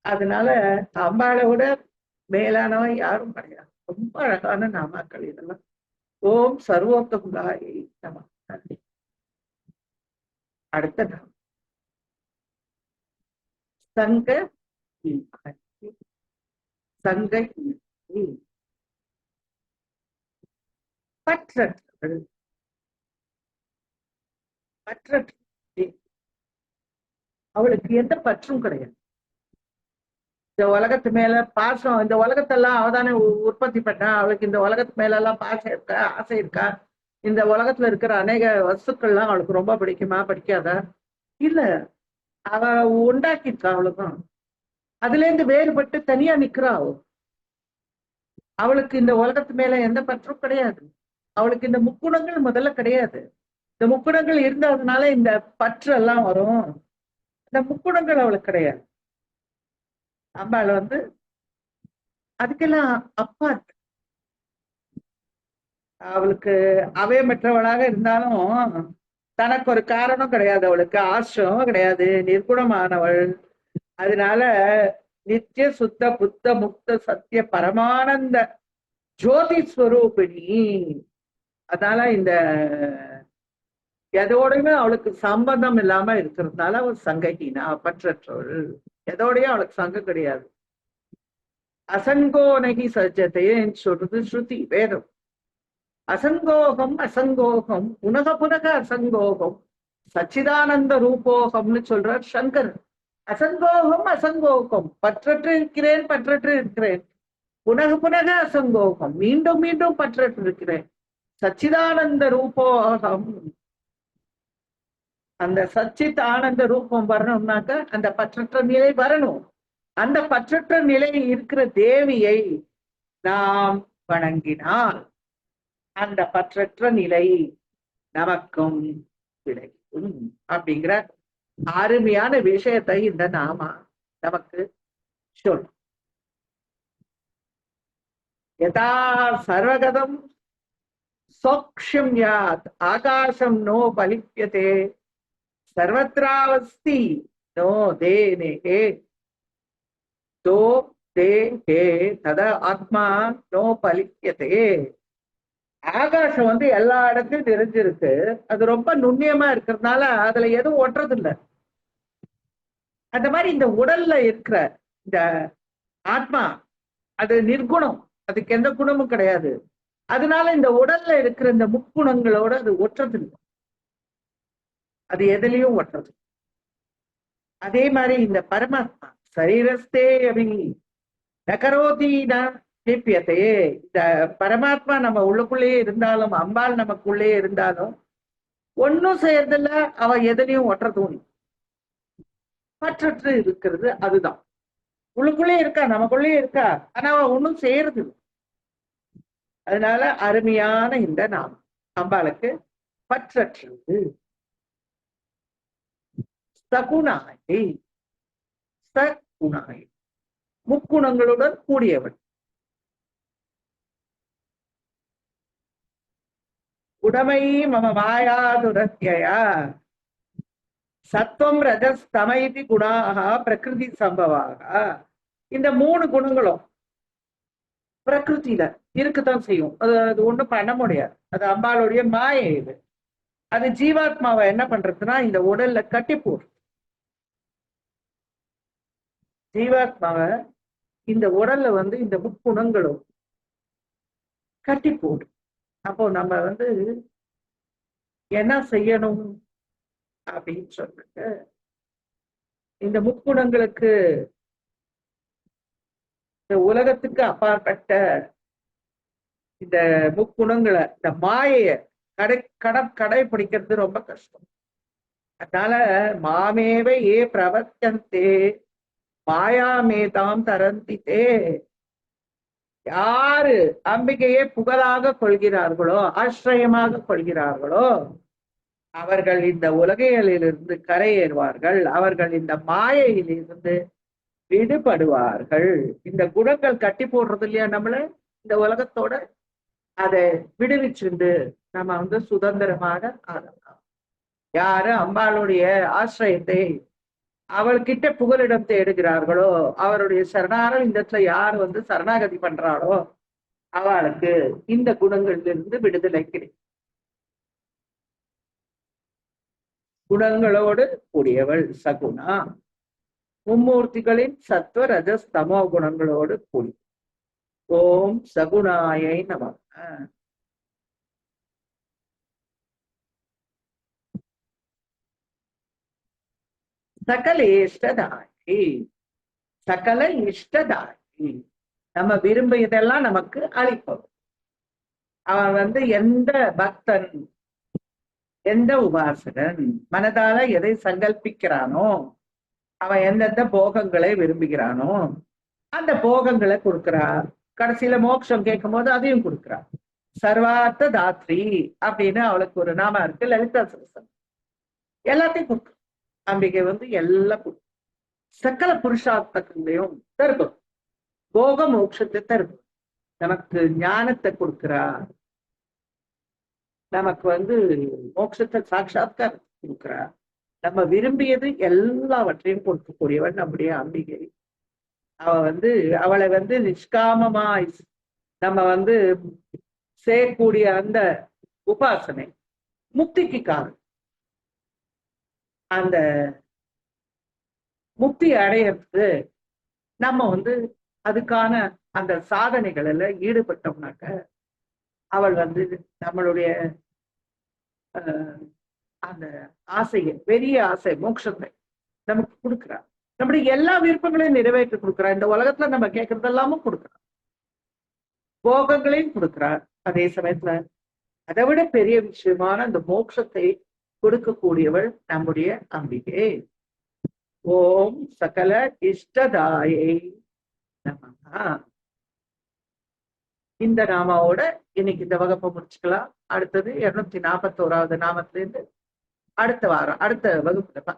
அதனால அம்பாளை விட மேலானவன் யாரும் கிடையாது. ரொம்ப அழகான நாமாக்கள் இதெல்லாம். ஓம் சர்வோத்தமுகாயை நம. அடுத்த நாமம் சங்க சங்கை. பற்றற்றவள், பற்றற்ற, அவளுக்கு எந்த பற்றும் கிடையாது. இந்த உலகத்து மேல பாசம், இந்த உலகத்தெல்லாம் அவதானே உற்பத்தி பண்ணா, அவளுக்கு இந்த உலகத்து மேல எல்லாம் பாசம் இருக்கா, ஆசை இருக்கா? இந்த உலகத்துல இருக்கிற அநேக வஸ்துக்கள்லாம் அவளுக்கு ரொம்ப பிடிக்குமா, பிடிக்காதா? இல்ல, அவ உண்டாக்கிருக்கா. அவளுக்கும் அதுல இருந்து வேறுபட்டு தனியா நிக்கிறா. அவளுக்கு இந்த உலகத்து மேல எந்த பற்றும் கிடையாது. அவளுக்கு இந்த முக்குணங்கள் முதல்ல கிடையாது. இந்த முக்குணங்கள் இருந்ததுனால இந்த பற்று எல்லாம் வரும். இந்த முக்குணங்கள் அவளுக்கு கிடையாது. அம்பாள் அதுக்கெல்லாம் அப்பா. அவளுக்கு அவையமற்றவளாக இருந்தாலும் தனக்கு ஒரு காரணம் கிடையாது, அவளுக்கு ஆசிரமம் கிடையாது, நிர்குணமானவள். அதனால நித்திய சுத்த புத்த முக்த சத்திய பரமானந்த ஜோதி ஸ்வரூபிணி. அதனால இந்த எதோடையுமே அவளுக்கு சம்பந்தம் இல்லாம இருக்கிறதுனால அவள் சங்ககினா, பற்றற்றவள். எதோடையும் அவளுக்கு சங்கம் கிடையாது. அசங்கோ நகி சஜ்ஜத்தைன்னு சொல்றது ஸ்ருதி, வேதம். அசங்கோகம் அசங்கோகம் புனக புனக அசங்கோகம் சச்சிதானந்த ரூபோகம்னு சொல்றார் சங்கர். அசங்கோகம் அசங்கோகம், பற்றற்று இருக்கிறேன், பற்றற்று இருக்கிறேன். புனக புனக அசங்கோகம், மீண்டும் மீண்டும் பற்றற்று இருக்கிறேன். சச்சிதானந்த ரூபோகம். அந்த சச்சித் ஆனந்த ரூபம் வரணும்னாக்க அந்த பற்றற்ற நிலை வரணும். அந்த பற்றற்ற நிலை இருக்கிற தேவியை நாம் வணங்கினால் அந்த பற்றற்ற நிலை நமக்கும் கிடைக்கும் அப்படிங்கிற அருமையான விஷயத்தை இந்த நாமா நமக்கு சொல்லும். யதா சர்வகதம் சோக்ஷம் யாத் ஆகாசம் நோ பலிப்பியதே சர்வத்ராவஸ்தி நோ தே நேகே தோ தே ஹே தத ஆத்மா நோ பலிக்கியதே. ஆகாசம் வந்து எல்லா இடத்துலயும் நிறைஞ்சிருக்கு. அது ரொம்ப நுண்ணியமா இருக்கிறதுனால அதுல எதுவும் ஒட்டுறது இல்லை. அந்த மாதிரி இந்த உடல்ல இருக்கிற இந்த ஆத்மா அது நிர்குணம், அதுக்கு எந்த குணமும் கிடையாது. அதனால இந்த உடல்ல இருக்கிற இந்த முக்குணங்களோட அது ஒட்டுறது இல்லை, அது எதுலயும் ஒட்டுறது. அதே மாதிரி இந்த பரமாத்மா சரீரஸ்தே அபி நகரோதி லிப்பியதே. இந்த பரமாத்மா நம்ம உள்ளுக்குள்ளேயே இருந்தாலும், அம்பாள் நமக்குள்ளேயே இருந்தாலும் ஒன்னும் செய்யறதில்ல, அவ எதுலையும் ஒட்டுறதும் பற்றற்று இருக்கிறது. அதுதான் உள்ளுக்குள்ளே இருக்கா, நமக்குள்ளே இருக்கா, ஆனா அவ ஒன்னும் செய்யறது. அதனால அருமையான இந்த நாமம் அம்பாளுக்கு பற்றற்றது. சகுணாயி, சகுணாயி முக்குணங்களுடன் கூடியவள். உடமை மம மாயாதுரத்யா சத்வம் ரஜஸ் தமைதி குணாக பிரகிருதி சம்பவாக. இந்த 3 குணங்களும் பிரகிருதியில இருக்குதான் செய்யும். அது ஒண்ணும் பண்ண முடியாது, அது அம்பாளுடைய மாயை. இது அது ஜீவாத்மாவை என்ன பண்றதுன்னா இந்த உடல்ல கட்டி போடு. ஜீவாத்மாவை இந்த உடல்ல வந்து இந்த முக்குணங்களும் கட்டி போடு. அப்போ நம்ம வந்து என்ன செய்யணும் அப்படின்னு சொல்லிட்டு இந்த முக்குணங்களுக்கு, இந்த உலகத்துக்கு அப்பாற்பட்ட இந்த முக்குணங்களை, இந்த மாயைய கடைபிடிக்கிறது ரொம்ப கஷ்டம். அதனால மாமேவ ஏ பிரவர்த்தந்தே மாயாமேதாம் தரந்தித்தே. யாரு அம்பிகையை புகழாக கொள்கிறார்களோ, ஆசிரியமாக கொள்கிறார்களோ, அவர்கள் இந்த உலகையிலிருந்து கரையேறுவார்கள். அவர்கள் இந்த மாயையிலிருந்து விடுபடுவார்கள். இந்த குணங்கள் கட்டி போடுறது இல்லையா நம்மள இந்த உலகத்தோட, அதை விடுவிச்சுண்டு நம்ம வந்து சுதந்திரமாக ஆகலாம். யாரு அம்பாளுடைய ஆசிரியத்தை அவள்கிட்ட புகலிடம் தேடுகிறார்களோ, அவருடைய சரணாரவிந்தத்துல யார் வந்து சரணாகதி பண்றாளோ அவளுக்கு இந்த குணங்களிலிருந்து விடுதலை கிடைக்கும். குணங்களோடு கூடியவள் சகுணா. மும்மூர்த்திகளின் சத்வ ரஜஸ் தமோ குணங்களோடு கூடி. ஓம் சகுணாயை நமக. சகல இஷ்டதாயி, சகல இஷ்டதாயி, நம்ம விரும்பியதெல்லாம் நமக்கு அளிப்பவன். அவன் வந்து எந்த பக்தன், எந்த உபாசகன் மனதால எதை சங்கல்பிக்கிறானோ, அவன் எந்தெந்த போகங்களை விரும்புகிறானோ அந்த போகங்களை கொடுக்கிறார். கடைசியில மோட்சம் கேட்கும் போது அதையும் கொடுக்கிறார். சர்வார்த்த தாத்ரி அப்படின்னு அவளுக்கு ஒரு நாம இருக்கு, லலிதா சரஸ்வதி. எல்லாத்தையும் கொடுக்கும் அம்பிகை வந்து எல்லாம் கொடுக்கும். சகல புருஷார்த்தங்களையும் தருகும், போக மோட்சத்தை தருகும். நமக்கு ஞானத்தை கொடுக்கிறார், நமக்கு வந்து மோட்சத்தை சாட்சாத்காரத்தை கொடுக்கிறார். நம்ம விரும்பியது எல்லாவற்றையும் கொடுக்கக்கூடியவன் நம்முடைய அம்பிகை. அவ வந்து அவளை வந்து நிஷ்காமமா நம்ம வந்து செய்யக்கூடிய அந்த உபாசனை முக்திக்கு காரணம். அந்த முக்தி அடையிறது நம்ம வந்து அதுக்கான அந்த சாதனைகள் ஈடுபட்டோம்னாக்க அவள் வந்து நம்மளுடைய அந்த ஆசையை, பெரிய ஆசை மோட்சத்தை நமக்கு கொடுக்குறார். நம்முடைய எல்லா விருப்பங்களையும் நிறைவேற்றி கொடுக்குறார். இந்த உலகத்துல நம்ம கேட்கறதெல்லாமும் கொடுக்குறார், போகங்களையும் கொடுக்குறார். அதே சமயத்துல அதை விட பெரிய விஷயமான அந்த மோட்சத்தை கொடுக்கக்கூடியவள் நம்முடைய அம்பிகை. ஓம் சகல இஷ்டதாயை நமஹ. இந்த நாமாவோட இன்னைக்கு இந்த வகுப்பை முடிச்சுக்கலாம். அடுத்தது 241வது நாமத்திலிருந்து அடுத்த வாரம் அடுத்த வகுப்புல